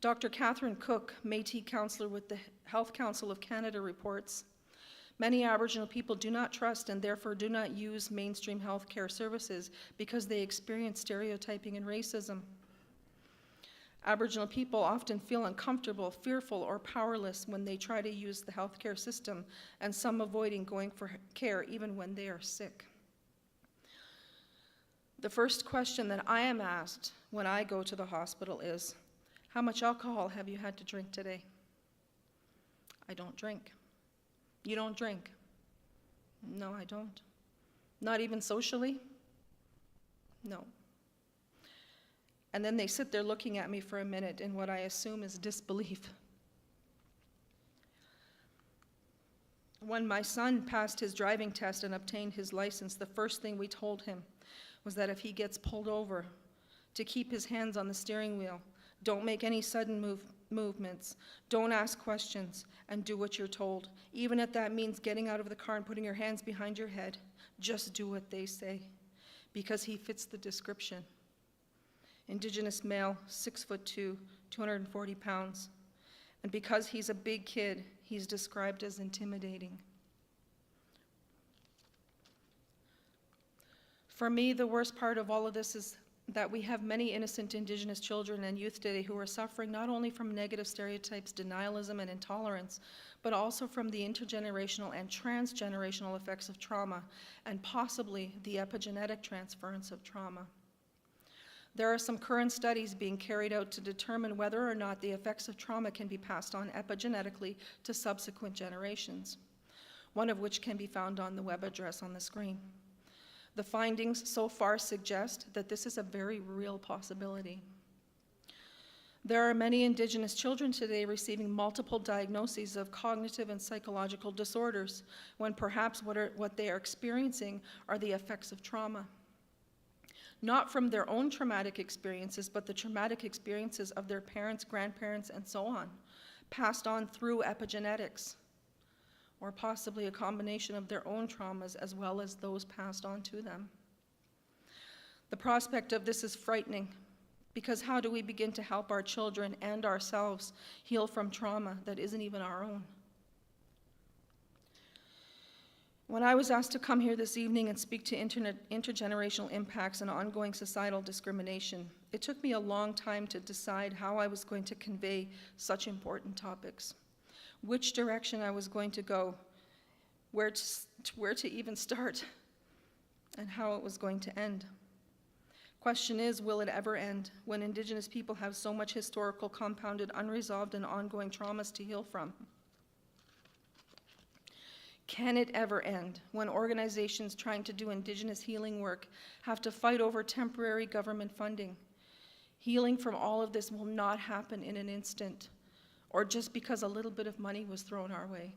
Dr. Catherine Cook, Métis counselor with the Health Council of Canada, reports, many Aboriginal people do not trust and therefore do not use mainstream health care services because they experience stereotyping and racism. Aboriginal people often feel uncomfortable, fearful, or powerless when they try to use the healthcare system, and some avoiding going for care even when they are sick. The first question that I am asked when I go to the hospital is, how much alcohol have you had to drink today? I don't drink. You don't drink? No, I don't. Not even socially? No. And then they sit there looking at me for a minute in what I assume is disbelief. When my son passed his driving test and obtained his license, the first thing we told him was that if he gets pulled over, to keep his hands on the steering wheel, don't make any sudden movements, don't ask questions, and do what you're told. Even if that means getting out of the car and putting your hands behind your head, just do what they say, because he fits the description. Indigenous male, 6'2", 240 pounds. And because he's a big kid, he's described as intimidating. For me, the worst part of all of this is that we have many innocent Indigenous children and youth today who are suffering not only from negative stereotypes, denialism, and intolerance, but also from the intergenerational and transgenerational effects of trauma, and possibly the epigenetic transference of trauma. There are some current studies being carried out to determine whether or not the effects of trauma can be passed on epigenetically to subsequent generations, one of which can be found on the web address on the screen. The findings so far suggest that this is a very real possibility. There are many Indigenous children today receiving multiple diagnoses of cognitive and psychological disorders, when perhaps what they are experiencing are the effects of trauma. Not from their own traumatic experiences, but the traumatic experiences of their parents, grandparents, and so on, passed on through epigenetics, or possibly a combination of their own traumas as well as those passed on to them. The prospect of this is frightening, because how do we begin to help our children and ourselves heal from trauma that isn't even our own? When I was asked to come here this evening and speak to intergenerational impacts and ongoing societal discrimination, it took me a long time to decide how I was going to convey such important topics, which direction I was going to go, where to even start, and how it was going to end. Question is, will it ever end when Indigenous people have so much historical, compounded, unresolved, and ongoing traumas to heal from? Can it ever end when organizations trying to do Indigenous healing work have to fight over temporary government funding? Healing from all of this will not happen in an instant, or just because a little bit of money was thrown our way.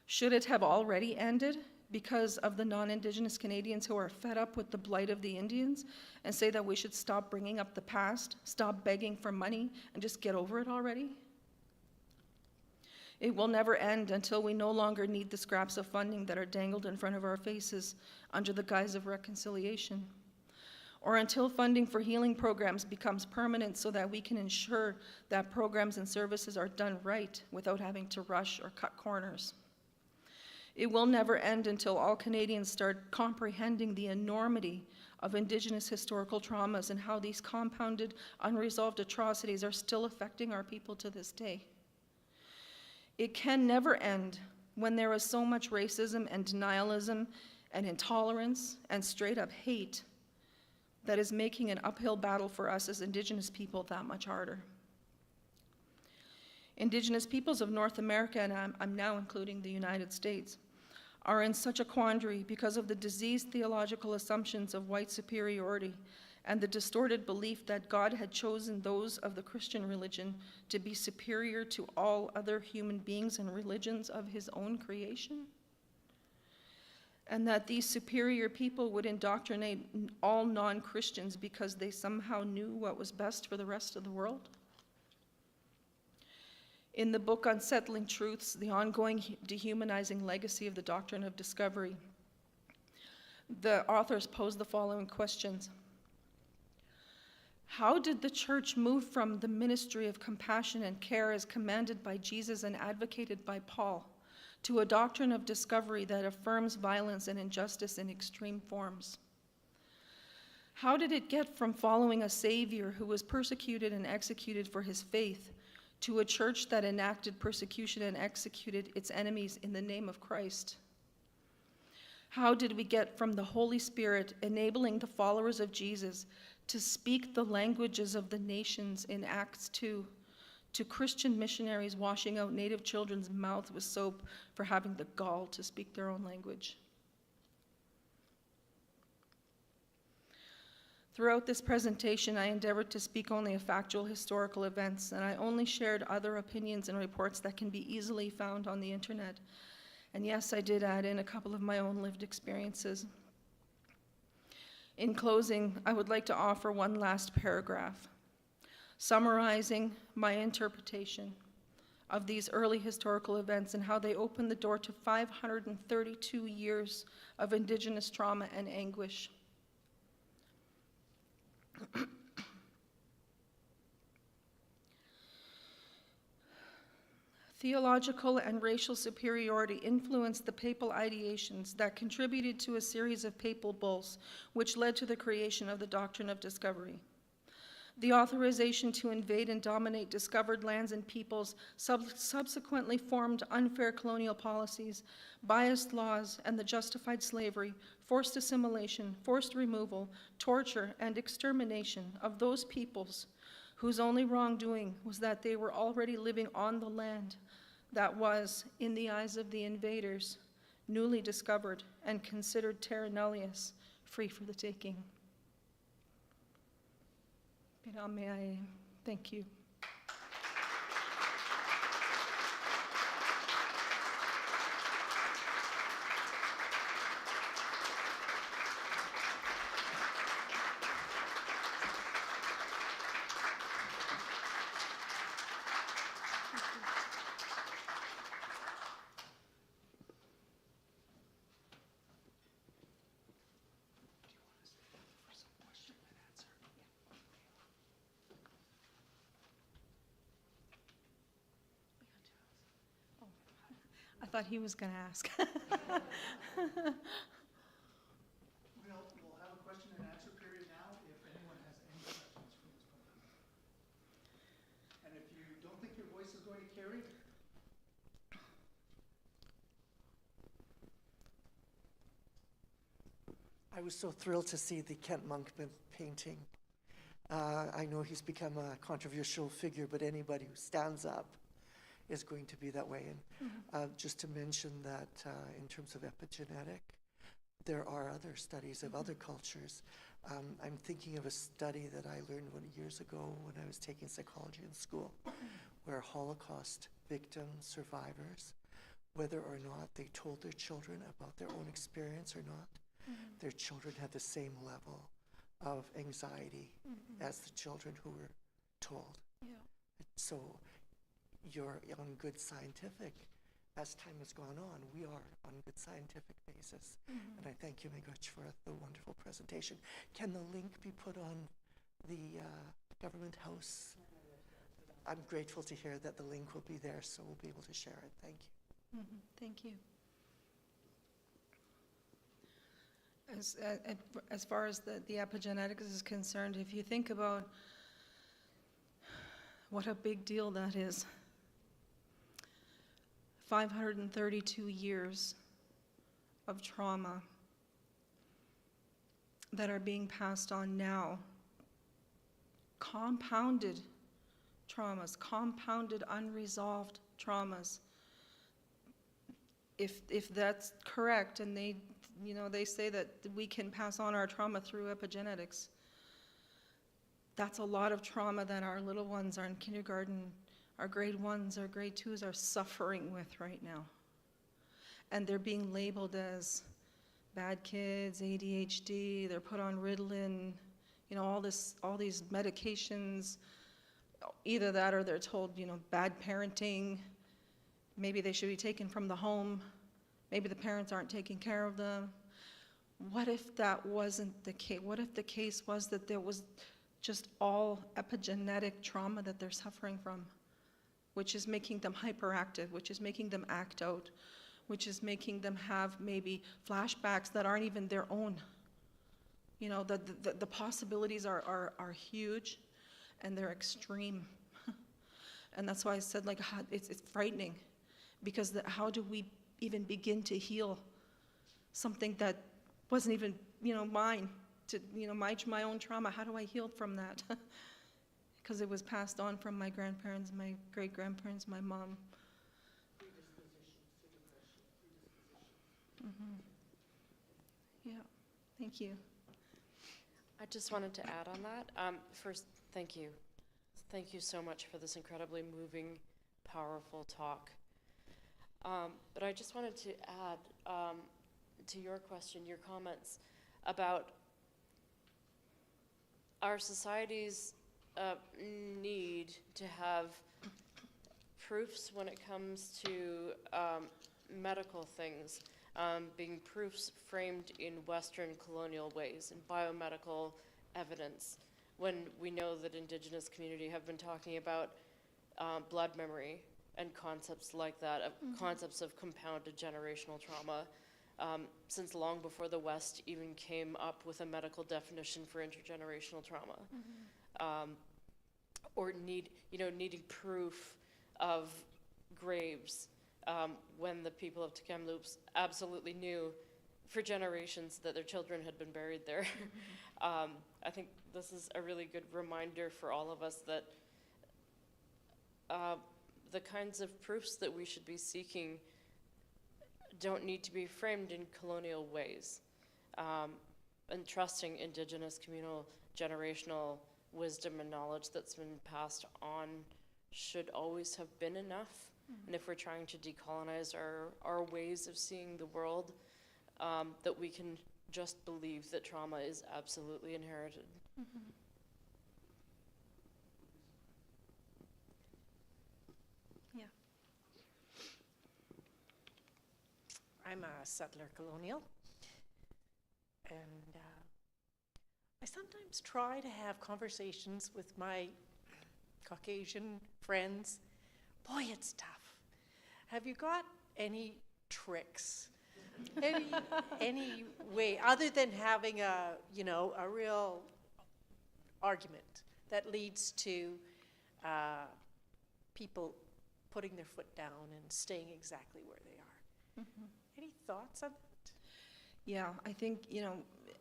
Should it have already ended because of the non-Indigenous Canadians who are fed up with the blight of the Indians and say that we should stop bringing up the past, stop begging for money, and just get over it already? It will never end until we no longer need the scraps of funding that are dangled in front of our faces under the guise of reconciliation, or until funding for healing programs becomes permanent so that we can ensure that programs and services are done right without having to rush or cut corners. It will never end until all Canadians start comprehending the enormity of Indigenous historical traumas and how these compounded, unresolved atrocities are still affecting our people to this day. It can never end when there is so much racism and denialism and intolerance and straight-up hate that is making an uphill battle for us as Indigenous people that much harder. Indigenous peoples of North America, and I'm now including the United States, are in such a quandary because of the diseased theological assumptions of white superiority and the distorted belief that God had chosen those of the Christian religion to be superior to all other human beings and religions of his own creation, and that these superior people would indoctrinate all non-Christians because they somehow knew what was best for the rest of the world. In the book Unsettling Truths, The Ongoing Dehumanizing Legacy of the Doctrine of Discovery, the authors pose the following questions. How did the church move from the ministry of compassion and care as commanded by Jesus and advocated by Paul to a doctrine of discovery that affirms violence and injustice in extreme forms? How did it get from following a Savior who was persecuted and executed for his faith to a church that enacted persecution and executed its enemies in the name of Christ? How did we get from the Holy Spirit enabling the followers of Jesus to speak the languages of the nations in Acts 2 to Christian missionaries washing out native children's mouths with soap for having the gall to speak their own language? Throughout this presentation, I endeavored to speak only of factual historical events, and I only shared other opinions and reports that can be easily found on the internet. And yes, I did add in a couple of my own lived experiences. In closing, I would like to offer one last paragraph, summarizing my interpretation of these early historical events and how they opened the door to 532 years of Indigenous trauma and anguish. Theological and racial superiority influenced the papal ideations that contributed to a series of papal bulls, which led to the creation of the doctrine of discovery. The authorization to invade and dominate discovered lands and peoples subsequently formed unfair colonial policies, biased laws, and the justified slavery, forced assimilation, forced removal, torture, and extermination of those peoples whose only wrongdoing was that they were already living on the land that was, in the eyes of the invaders, newly discovered and considered terra nullius, free for the taking. May I thank you. I thought he was going to ask. We'll have a question and answer period now if anyone has any questions for Ms. Pompana. And if you don't think your voice is going to carry, I was so thrilled to see the Kent Monkman painting. I know he's become a controversial figure, but anybody who stands up is going to be that way. And just to mention that in terms of epigenetic, there are other studies of other cultures. I'm thinking of a study that I learned years ago when I was taking psychology in school, where Holocaust victims, survivors, whether or not they told their children about their own experience or not, their children had the same level of anxiety as the children who were told. Yeah. So you're on good scientific. As time has gone on, we are on good scientific basis. And I thank you, Miigwech, for the wonderful presentation. Can the link be put on the Government House? I'm grateful to hear that the link will be there, so we'll be able to share it. Thank you. Thank you. As far as the epigenetics is concerned, if you think about what a big deal that is, 532 years of trauma that are being passed on now, compounded traumas, compounded unresolved traumas. If that's correct, and they say that we can pass on our trauma through epigenetics, that's a lot of trauma that our little ones are in kindergarten, our grade 1s, our grade 2s are suffering with right now. And they're being labeled as bad kids, ADHD, they're put on Ritalin, all these medications, either that or they're told, bad parenting, maybe they should be taken from the home, maybe the parents aren't taking care of them. What if that wasn't the case? What if the case was that there was just all epigenetic trauma that they're suffering from, which is making them hyperactive, which is making them act out, which is making them have maybe flashbacks that aren't even their own. The possibilities are huge, and they're extreme. And that's why I said, it's frightening, because how do we even begin to heal something that wasn't even, mine, to, my own trauma? How do I heal from that? Because it was passed on from my grandparents, my great-grandparents, my mom. Yeah, thank you. I just wanted to add on that. First, thank you. Thank you so much for this incredibly moving, powerful talk. But I just wanted to add to your question, your comments about our society's need to have proofs when it comes to medical things, being proofs framed in Western colonial ways, in biomedical evidence, when we know that Indigenous community have been talking about blood memory and concepts like that, concepts of compounded generational trauma, since long before the West even came up with a medical definition for intergenerational trauma. Or needing proof of graves, when the people of Tk'emlúps absolutely knew for generations that their children had been buried there. I think this is a really good reminder for all of us that the kinds of proofs that we should be seeking don't need to be framed in colonial ways. And trusting Indigenous communal generational wisdom and knowledge that's been passed on should always have been enough. And if we're trying to decolonize our ways of seeing the world, that we can just believe that trauma is absolutely inherited. Yeah. I'm a settler colonial, and I sometimes try to have conversations with my Caucasian friends. Boy, it's tough. Have you got any tricks? Any way, other than having a real argument that leads to people putting their foot down and staying exactly where they are? Any thoughts on that? Yeah, I think,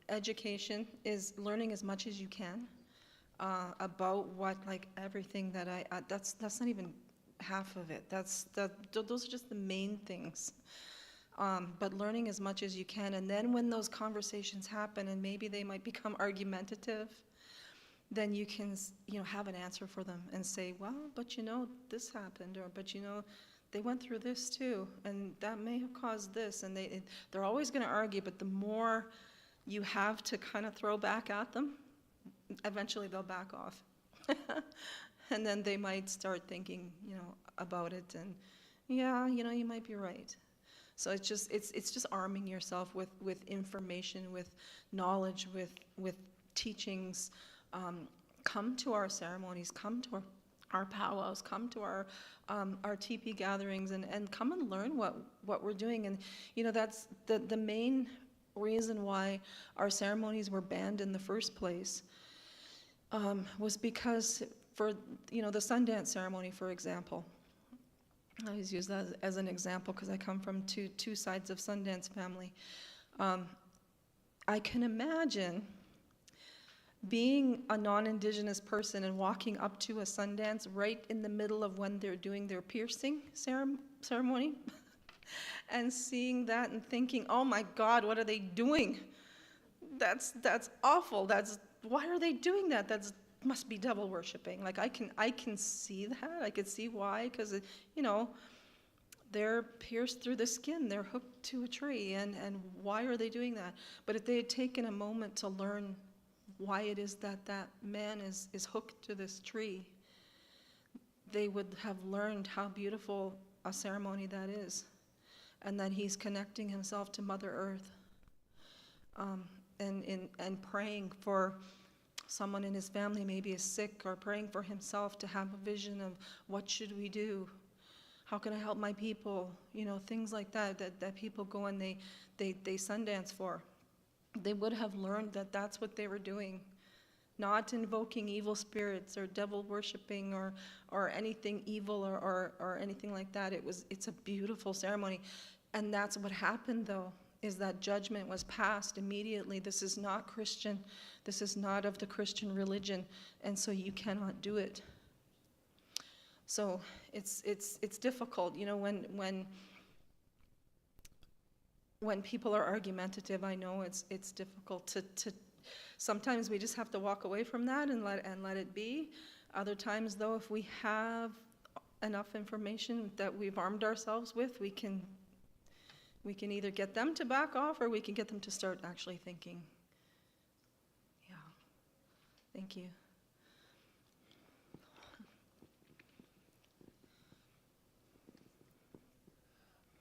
education is learning as much as you can about what, everything that that's not even half of it. Those are just the main things. But learning as much as you can, and then when those conversations happen, and maybe they might become argumentative, then you can, have an answer for them and say, well, but this happened, or but they went through this too, and that may have caused this, and they're always going to argue, but the more you have to kind of throw back at them, eventually they'll back off. And then they might start thinking, about it, and yeah, you might be right. So it's just arming yourself with information, with knowledge, with teachings. Come to our ceremonies, come to our powwows, come to our teepee gatherings, and come and learn what we're doing. And that's the main reason why our ceremonies were banned in the first place, was because for the Sundance ceremony, for example. I always use that as an example because I come from two sides of Sundance family. I can imagine being a non-Indigenous person and walking up to a Sundance right in the middle of when they're doing their piercing ceremony and seeing that and thinking, oh my God, what are they doing? That's awful. Why are they doing that? Must be devil worshiping. Like I can see that. I could see why, because they're pierced through the skin. They're hooked to a tree, and why are they doing that? But if they had taken a moment to learn why it is that man is hooked to this tree, they would have learned how beautiful a ceremony that is, and that he's connecting himself to Mother Earth, and praying for someone in his family maybe is sick, or praying for himself to have a vision of what should we do, how can I help my people, things like that people go and they Sundance for. They would have learned that that's what they were doing, not invoking evil spirits or devil worshiping or anything evil or anything like that. It's a beautiful ceremony. And that's what happened, though, is that judgment was passed immediately. This is not Christian. This is not of the Christian religion, and so you cannot do it. So it's difficult, when people are argumentative. I know it's difficult to sometimes we just have to walk away from that and let it be. Other times, though, if we have enough information that we've armed ourselves with, we can either get them to back off, or we can get them to start actually thinking. Yeah. Thank you.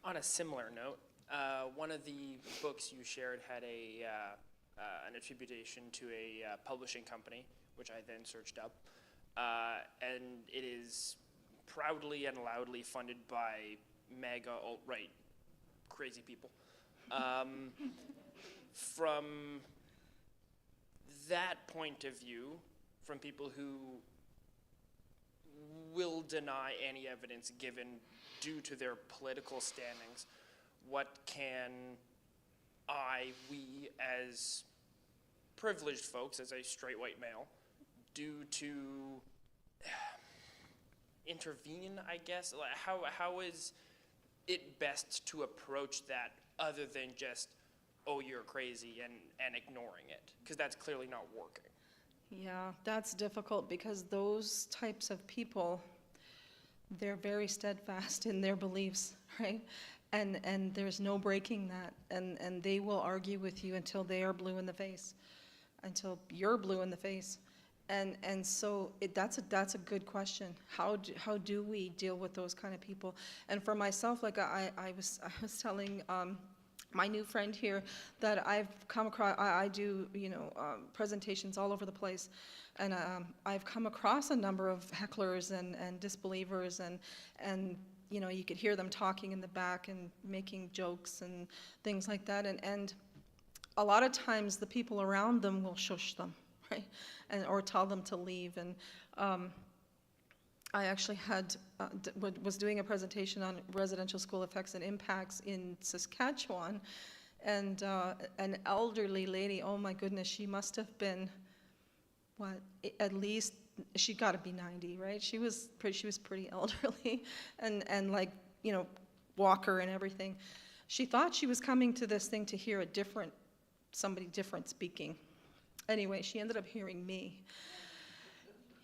On a similar note, one of the books you shared had an attribution to a publishing company, which I then searched up, and it is proudly and loudly funded by MAGA alt-right crazy people. From that point of view, from people who will deny any evidence given due to their political standings, what can we as privileged folks, as a straight white male, do to intervene, I guess? Like, how is it best to approach that other than just, oh, you're crazy, and ignoring it? Because that's clearly not working. Yeah, that's difficult because those types of people, they're very steadfast in their beliefs, right? And there's no breaking that. And they will argue with you until they are blue in the face, until you're blue in the face. And so that's a good question. How do we deal with those kind of people? And for myself, like I was telling my new friend here that I've come across, I do presentations all over the place, and I've come across a number of hecklers and disbelievers, and you could hear them talking in the back and making jokes and things like that, and a lot of times the people around them will shush them, right, or tell them to leave. And I actually was doing a presentation on residential school effects and impacts in Saskatchewan, and an elderly lady, oh my goodness, she must have been, at least she got to be 90, right? She was pretty elderly, and like, you know, walker and everything. She thought she was coming to this thing to hear somebody different speaking. Anyway, she ended up hearing me.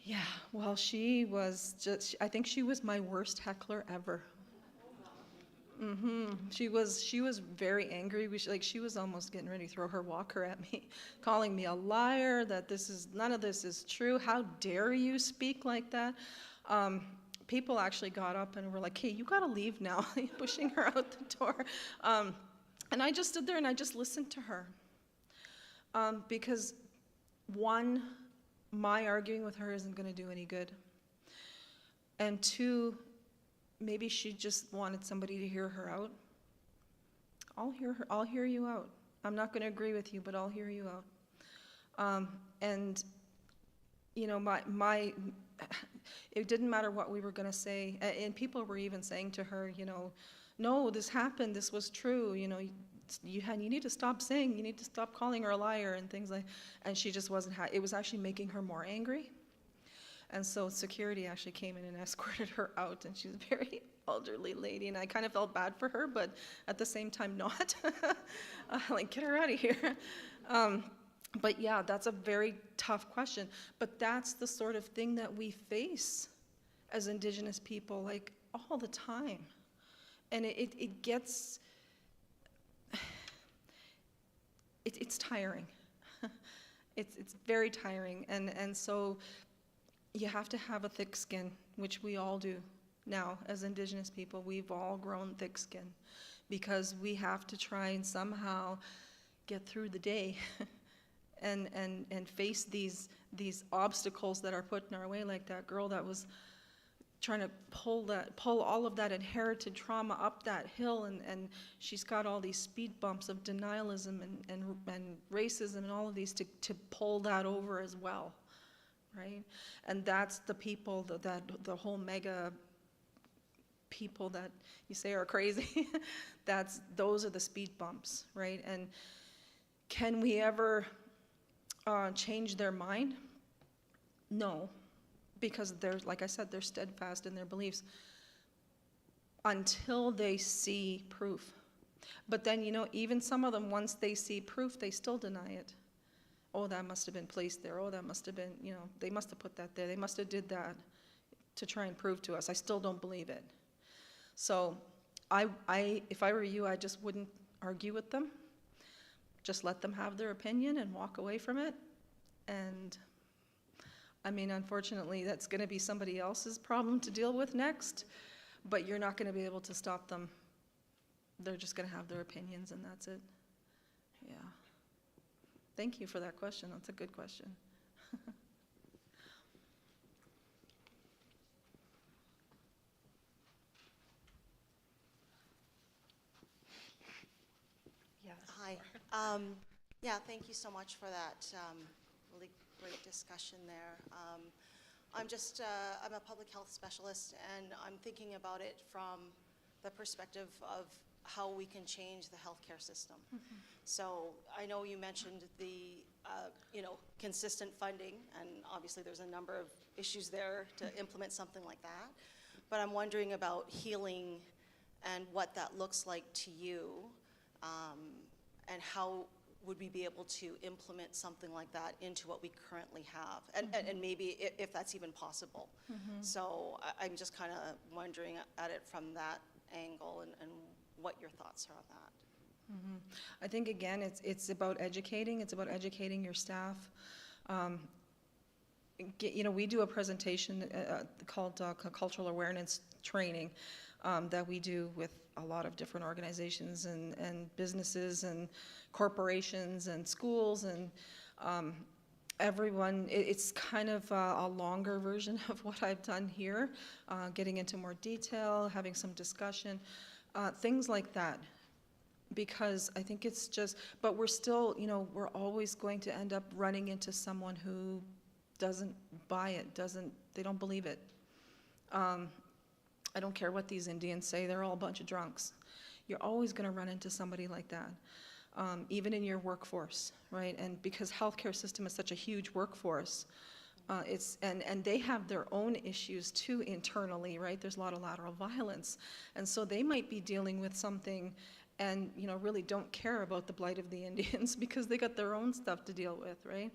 Yeah, well, I think she was my worst heckler ever. She was very angry. She was almost getting ready to throw her walker at me, calling me a liar, that none of this is true. How dare you speak like that? People actually got up and were like, hey, you gotta leave now, pushing her out the door. And I just stood there and I just listened to her. Because one, my arguing with her isn't gonna do any good. And two, maybe she just wanted somebody to hear her out. I'll hear you out. I'm not gonna agree with you, but I'll hear you out. And you know, it didn't matter what we were gonna say, and people were even saying to her, you know, no, this happened, this was true, you know, you need to stop saying, you need to stop calling her a liar and things like, and she just wasn't, it was actually making her more angry. And so security actually came in and escorted her out, and she's a very elderly lady, and I kind of felt bad for her, but at the same time not. Like, get her out of here. But yeah, that's a very tough question. But that's the sort of thing that we face as Indigenous people, like, all the time. And it gets, it's tiring. It's very tiring. And so you have to have a thick skin, which we all do now as Indigenous people. We've all grown thick skin because we have to try and somehow get through the day and face these obstacles that are put in our way, like that girl that was trying to pull all of that inherited trauma up that hill, and she's got all these speed bumps of denialism and racism and all of these to pull that over as well, right? And that's the people that the whole mega people that you say are crazy, those are the speed bumps, right? And can we ever change their mind? No, because they're, like I said, they're steadfast in their beliefs until they see proof. But then, you know, even some of them, once they see proof, they still deny it. Oh, that must have been placed there. Oh, that must have been, you know, they must have put that there. They must have did that to try and prove to us. I still don't believe it. So if I were you, I just wouldn't argue with them. Just let them have their opinion and walk away from it. And I mean, unfortunately, that's going to be somebody else's problem to deal with next, but you're not going to be able to stop them. They're just going to have their opinions, and that's it. Yeah. Thank you for that question. That's a good question. Yes. Hi. Yeah, thank you so much for that really great discussion there. I'm a public health specialist, and I'm thinking about it from the perspective of how we can change the healthcare system. Mm-hmm. So I know you mentioned the consistent funding, and obviously there's a number of issues there to implement something like that. But I'm wondering about healing and what that looks like to you, and how would we be able to implement something like that into what we currently have, and maybe if that's even possible. Mm-hmm. So I'm just kind of wondering at it from that angle, and what your thoughts are on that. Mm-hmm. I think, again, it's about educating. It's about educating your staff. We do a presentation called Cultural Awareness Training that we do with a lot of different organizations and businesses and corporations and schools and everyone. It's kind of a longer version of what I've done here, getting into more detail, having some discussion, things like that. Because I think it's just, but we're still, we're always going to end up running into someone who doesn't buy it, they don't believe it. I don't care what these Indians say, they're all a bunch of drunks. You're always going to run into somebody like that, even in your workforce, right? And because healthcare system is such a huge workforce, And they have their own issues too internally, right? There's a lot of lateral violence. And so they might be dealing with something and, really don't care about the plight of the Indians because they got their own stuff to deal with, right?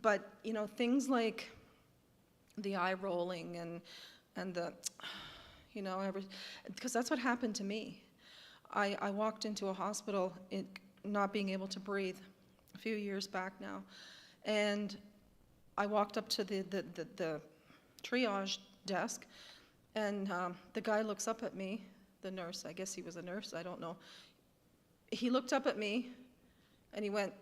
But, things like the eye rolling and the, because that's what happened to me. I walked into a hospital not being able to breathe a few years back now. And I walked up to the triage desk, and the guy looks up at me, the nurse, I guess he was a nurse, I don't know. He looked up at me, and he went,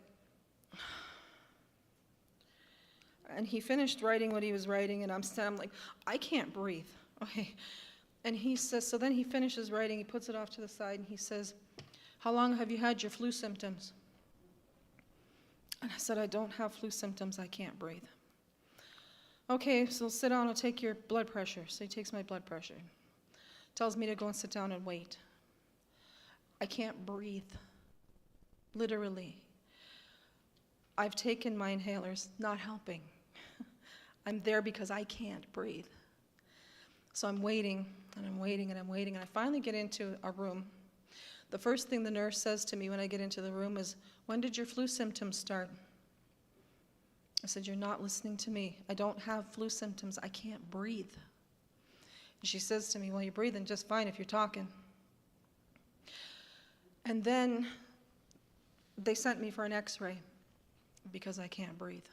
and he finished writing what he was writing, and I'm like, I can't breathe, okay. And he says, so then he finishes writing, he puts it off to the side, and he says, how long have you had your flu symptoms? And I said, I don't have flu symptoms, I can't breathe. Okay, so sit down, I'll take your blood pressure. So he takes my blood pressure. Tells me to go and sit down and wait. I can't breathe, literally. I've taken my inhalers, not helping. I'm there because I can't breathe. So I'm waiting, and I'm waiting, and I'm waiting, and I finally get into a room. The first thing the nurse says to me when I get into the room is, when did your flu symptoms start? I said, you're not listening to me. I don't have flu symptoms. I can't breathe. And she says to me, well, you're breathing just fine if you're talking. And then they sent me for an x-ray because I can't breathe.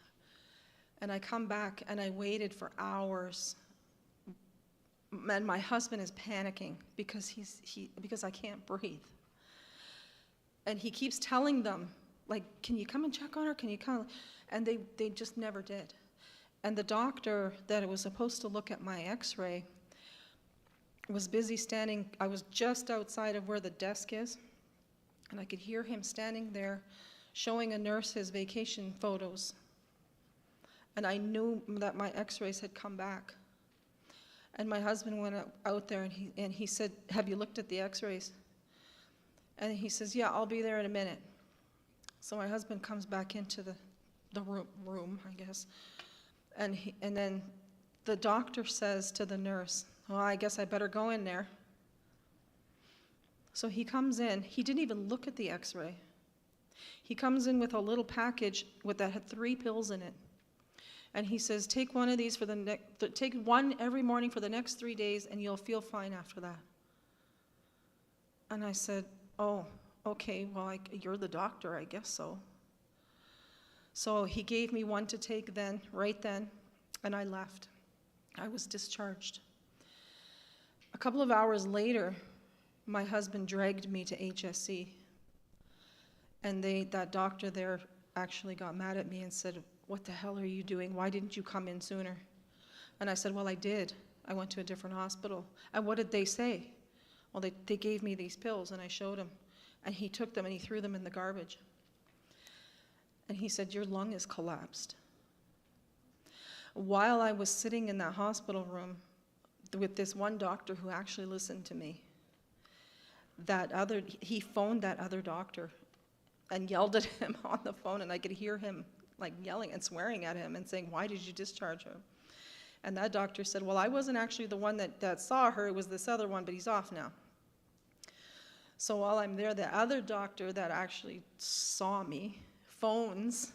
And I come back and I waited for hours. And my husband is panicking because because I can't breathe. And he keeps telling them, like, can you come and check on her? Can you come? And they just never did. And the doctor that was supposed to look at my x-ray was busy standing. I was just outside of where the desk is, and I could hear him standing there showing a nurse his vacation photos. And I knew that my x-rays had come back. And my husband went out there and he said, have you looked at the x-rays? And he says, yeah, I'll be there in a minute. So my husband comes back into the room, I guess. And then the doctor says to the nurse, well, I guess I better go in there. So he comes in. He didn't even look at the x-ray. He comes in with a little package that had 3 pills in it. And he says, take one of these take one every morning for the next 3 days and you'll feel fine after that. And I said, oh, okay, well, you're the doctor, I guess so. So he gave me one to take right then, and I left. I was discharged. A couple of hours later, my husband dragged me to HSC. And that doctor there actually got mad at me and said, what the hell are you doing? Why didn't you come in sooner? And I said, well, I did. I went to a different hospital. And what did they say? Well, they gave me these pills, and I showed him. And he took them and he threw them in the garbage. And he said, your lung is collapsed. While I was sitting in that hospital room with this one doctor who actually listened to me, he phoned that other doctor and yelled at him on the phone, and I could hear him like yelling and swearing at him and saying, why did you discharge her? And that doctor said, well, I wasn't actually the one that saw her, it was this other one, but he's off now. So while I'm there, the other doctor that actually saw me phones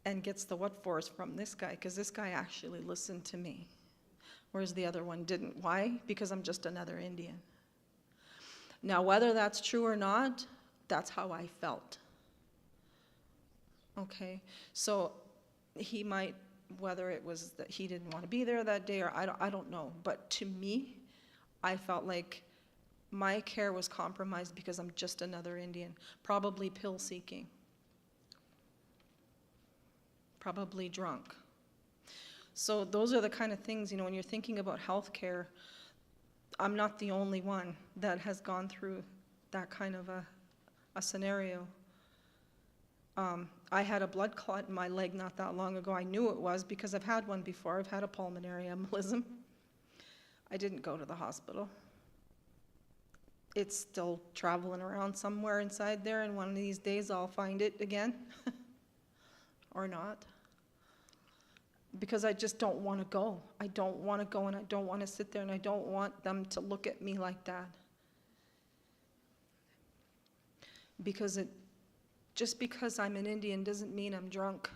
and gets the what fors from this guy, because this guy actually listened to me, whereas the other one didn't. Why? Because I'm just another Indian. Now, whether that's true or not, that's how I felt. Okay, so he might, whether it was that he didn't want to be there that day or I don't know, but to me, I felt like my care was compromised because I'm just another Indian, probably pill seeking, probably drunk. So those are the kind of things, when you're thinking about healthcare, I'm not the only one that has gone through that kind of a scenario. I had a blood clot in my leg not that long ago. I knew it was because I've had one before. I've had a pulmonary embolism. I didn't go to the hospital. It's still traveling around somewhere inside there, and one of these days I'll find it again, or not. because I just don't want to go. I don't want to go, and I don't want to sit there, and I don't want them to look at me like that. Because just because I'm an Indian doesn't mean I'm drunk,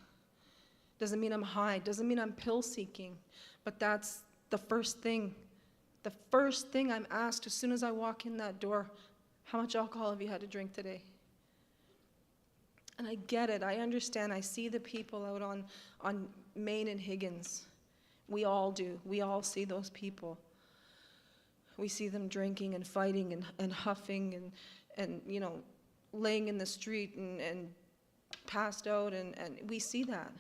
doesn't mean I'm high, doesn't mean I'm pill seeking, but that's the first thing. The first thing I'm asked as soon as I walk in that door, how much alcohol have you had to drink today? And I get it, I understand, I see the people out on Main and Higgins. We all do, we all see those people. We see them drinking and fighting and huffing and you know, laying in the street and passed out, and we see that.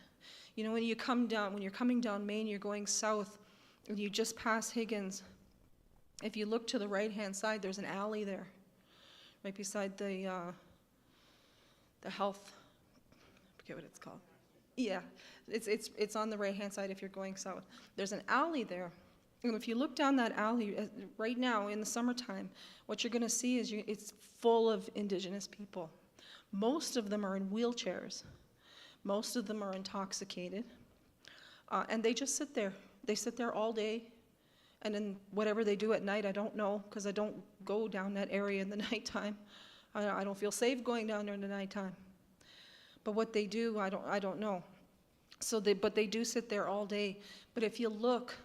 You know, when you're coming down Main, you're going south, and you just pass Higgins. If you look to the right-hand side, there's an alley there, right beside the health, I forget what it's called. Yeah, it's on the right-hand side if you're going south. There's an alley there, and if you look down that alley right now in the summertime, what you're going to see is it's full of Indigenous people. Most of them are in wheelchairs. Most of them are intoxicated, and they just sit there. They sit there all day, and then whatever they do at night, I don't know, because I don't go down that area in the nighttime. I don't feel safe going down there in the nighttime. But what they do, I don't know. But they do sit there all day. But if you look,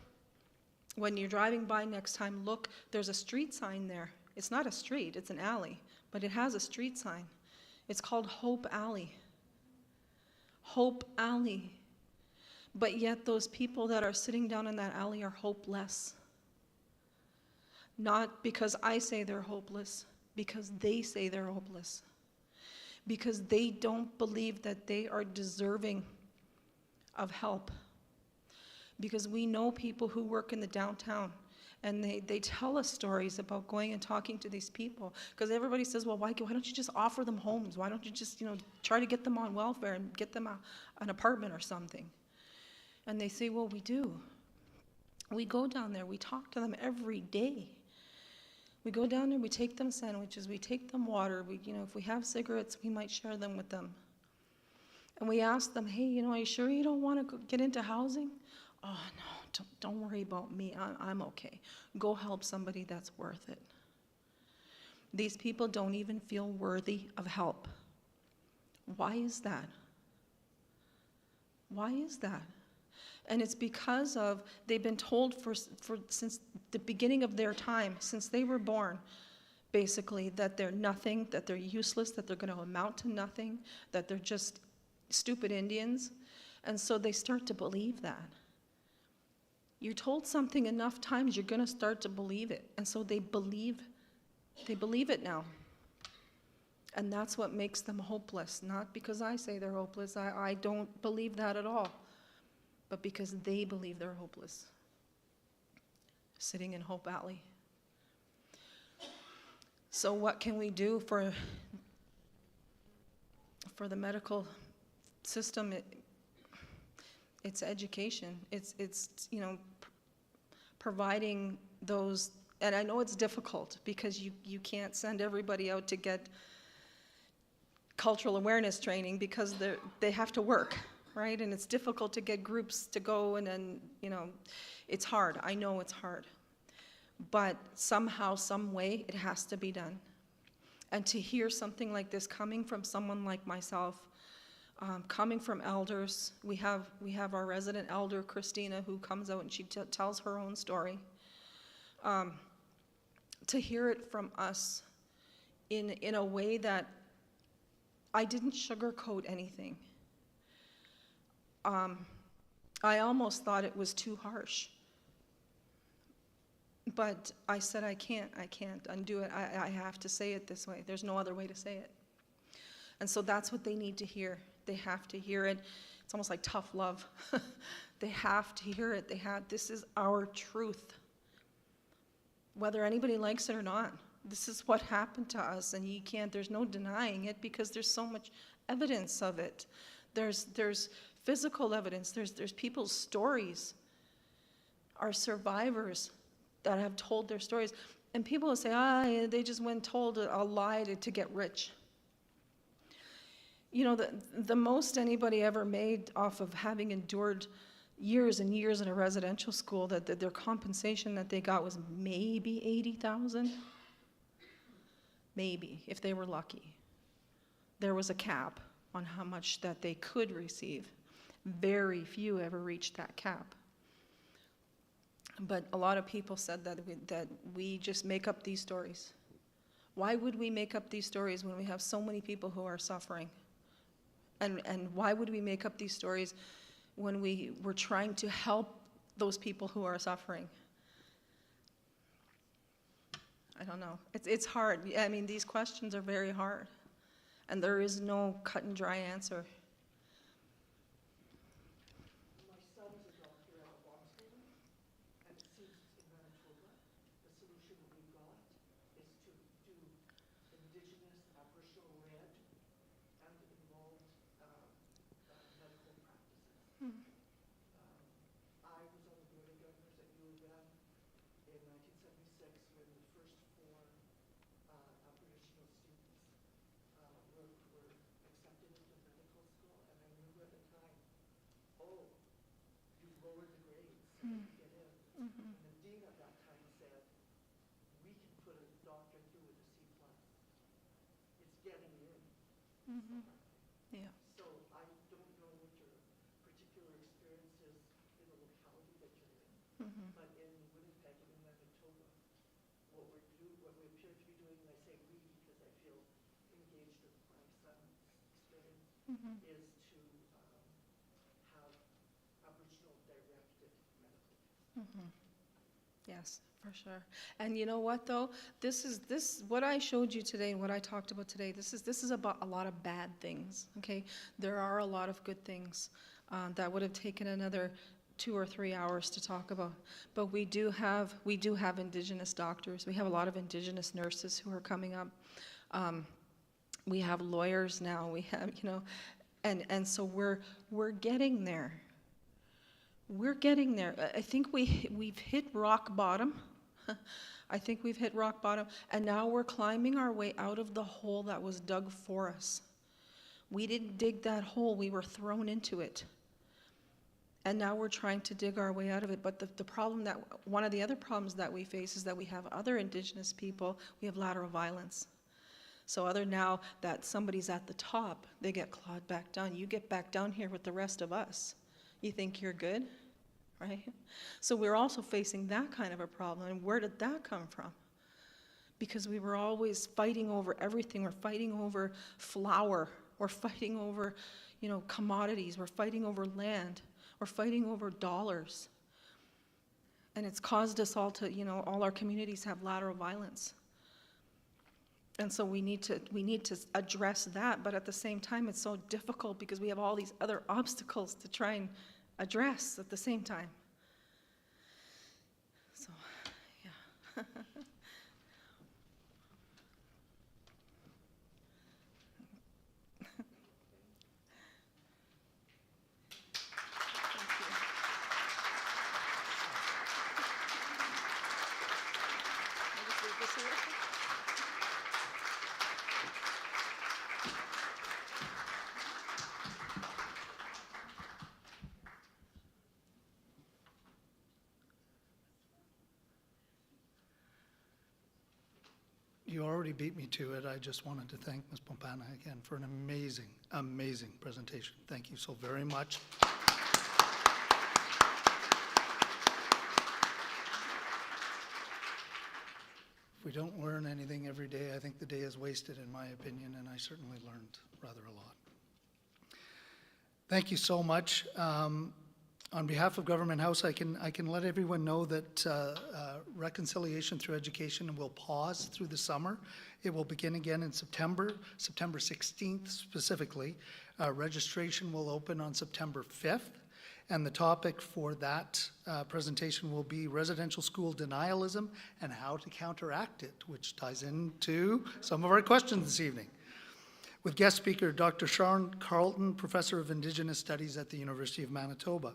when you're driving by next time, look, there's a street sign there. It's not a street, it's an alley, but it has a street sign. It's called Hope Alley. Hope Alley. But yet those people that are sitting down in that alley are hopeless. Not because I say they're hopeless, because they say they're hopeless. Because they don't believe that they are deserving of help. Because we know people who work in the downtown, and they tell us stories about going and talking to these people. Because everybody says, well, why don't you just offer them homes? Why don't you just, try to get them on welfare and get them an apartment or something? And they say, well, we do. We go down there, we talk to them every day. We go down there, we take them sandwiches, we take them water, if we have cigarettes, we might share them with them. And we ask them, hey, are you sure you don't want to get into housing? Oh, no, don't worry about me, I'm okay. Go help somebody that's worth it. These people don't even feel worthy of help. Why is that? Why is that? And it's because they've been told since the beginning of their time, since they were born, basically, that they're nothing, that they're useless, that they're going to amount to nothing, that they're just stupid Indians. And so they start to believe that. You're told something enough times, you're going to start to believe it. And so they believe it now. And that's what makes them hopeless. Not because I say they're hopeless. I don't believe that at all. But because they believe they're hopeless. Sitting in Hope Alley. So what can we do for the medical system? It's education. It's providing those, and I know it's difficult because you can't send everybody out to get cultural awareness training because they have to work. Right? And it's difficult to get groups to go, and then, it's hard. I know it's hard. But somehow, some way, it has to be done. And to hear something like this coming from someone like myself, coming from elders, we have our resident elder, Christina, who comes out and she tells her own story. To hear it from us in a way that I didn't sugarcoat anything. I almost thought it was too harsh. But I said, I can't undo it. I have to say it this way. There's no other way to say it. And so that's what they need to hear. They have to hear it. It's almost like tough love. They have to hear it. This is our truth. Whether anybody likes it or not, this is what happened to us, and there's no denying it because there's so much evidence of it. There's physical evidence, there's people's stories, our survivors that have told their stories. And people will say, they just went and told a lie to get rich. The most anybody ever made off of having endured years and years in a residential school that their compensation that they got was maybe 80,000. Maybe, if they were lucky. There was a cap on how much that they could receive. Very few ever reached that cap. But a lot of people said that we just make up these stories. Why would we make up these stories when we have so many people who are suffering? And why would we make up these stories when we were trying to help those people who are suffering? I don't know. It's hard. I mean, these questions are very hard. And there is no cut and dry answer. My son's a doctor out of Pompana, and it seems in Manitoba, the solution we got is to do Indigenous Aboriginal-led and involved medical practices. I was on the board of governors at U of M in 1976 when the first 4 Aboriginal students were accepted into medical school, and I knew at the time, oh, you've lowered the grades, so you get in. And the dean at that time said, we can put a doctor through with a C+. It's getting in. Yeah. So I don't know what your particular experience is in the locality that you're in, but in Winnipeg and in Manitoba, what we appear to be doing, and I say we because I feel engaged with my son's experience, is to have Aboriginal directed medical. Yes, for sure. And you know what though? What I showed you today and what I talked about today, this is about a lot of bad things, okay? There are a lot of good things that would have taken another 2 or 3 hours to talk about. But we do have Indigenous doctors. We have a lot of Indigenous nurses who are coming up. We have lawyers now. We have, and so we're getting there. We're getting there. I think we've hit rock bottom. I think we've hit rock bottom, and now we're climbing our way out of the hole that was dug for us. We didn't dig that hole, we were thrown into it. And now we're trying to dig our way out of it. But one of the other problems that we face is that we have other Indigenous people, we have lateral violence. So now that somebody's at the top, they get clawed back down. You get back down here with the rest of us. You think you're good, right? So we're also facing that kind of a problem. And where did that come from? Because we were always fighting over everything. We're fighting over flour. We're fighting over, commodities. We're fighting over land. We're fighting over dollars. And it's caused us all to, all our communities have lateral violence. And so we need to address that, but at the same time, it's so difficult because we have all these other obstacles to try and address at the same time. So, yeah. You already beat me to it. I just wanted to thank Ms. Pompana again for an amazing, amazing presentation. Thank you so very much. If we don't learn anything every day, I think the day is wasted, in my opinion, and I certainly learned rather a lot. Thank you so much. On behalf of Government House, I can let everyone know that Reconciliation Through Education will pause through the summer. It will begin again in September 16th specifically. Registration will open on September 5th, and the topic for that presentation will be residential school denialism and how to counteract it, which ties into some of our questions this evening. With guest speaker Dr. Sharon Carlton, Professor of Indigenous Studies at the University of Manitoba.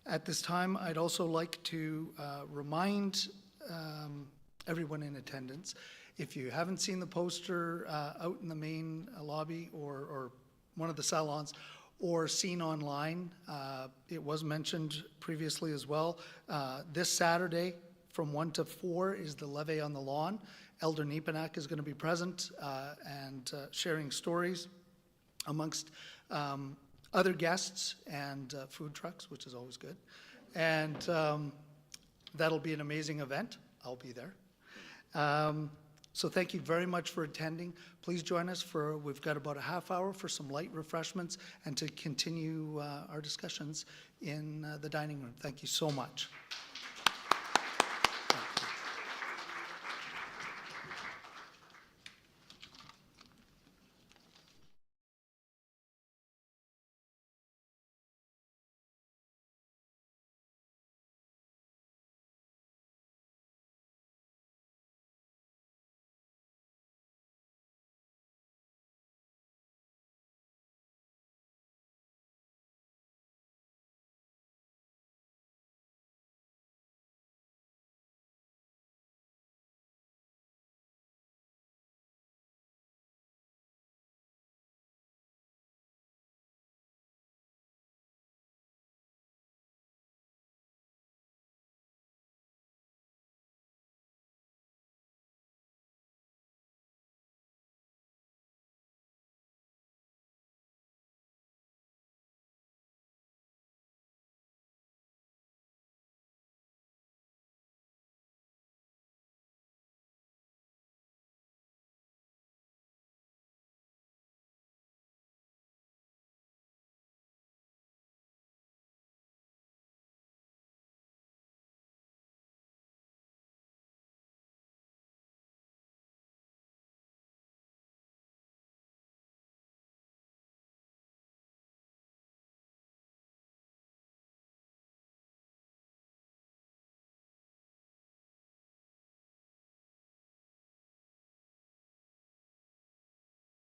At this time, I'd also like to remind everyone in attendance, if you haven't seen the poster out in the main lobby or one of the salons, or seen online. It was mentioned previously as well. This Saturday from 1 to 4 is the Levee on the Lawn. Elder Nepanak is going to be present and sharing stories amongst other guests and food trucks, which is always good. And that'll be an amazing event. I'll be there. So thank you very much for attending. Please join us we've got about a half hour for some light refreshments and to continue our discussions in the dining room. Thank you so much.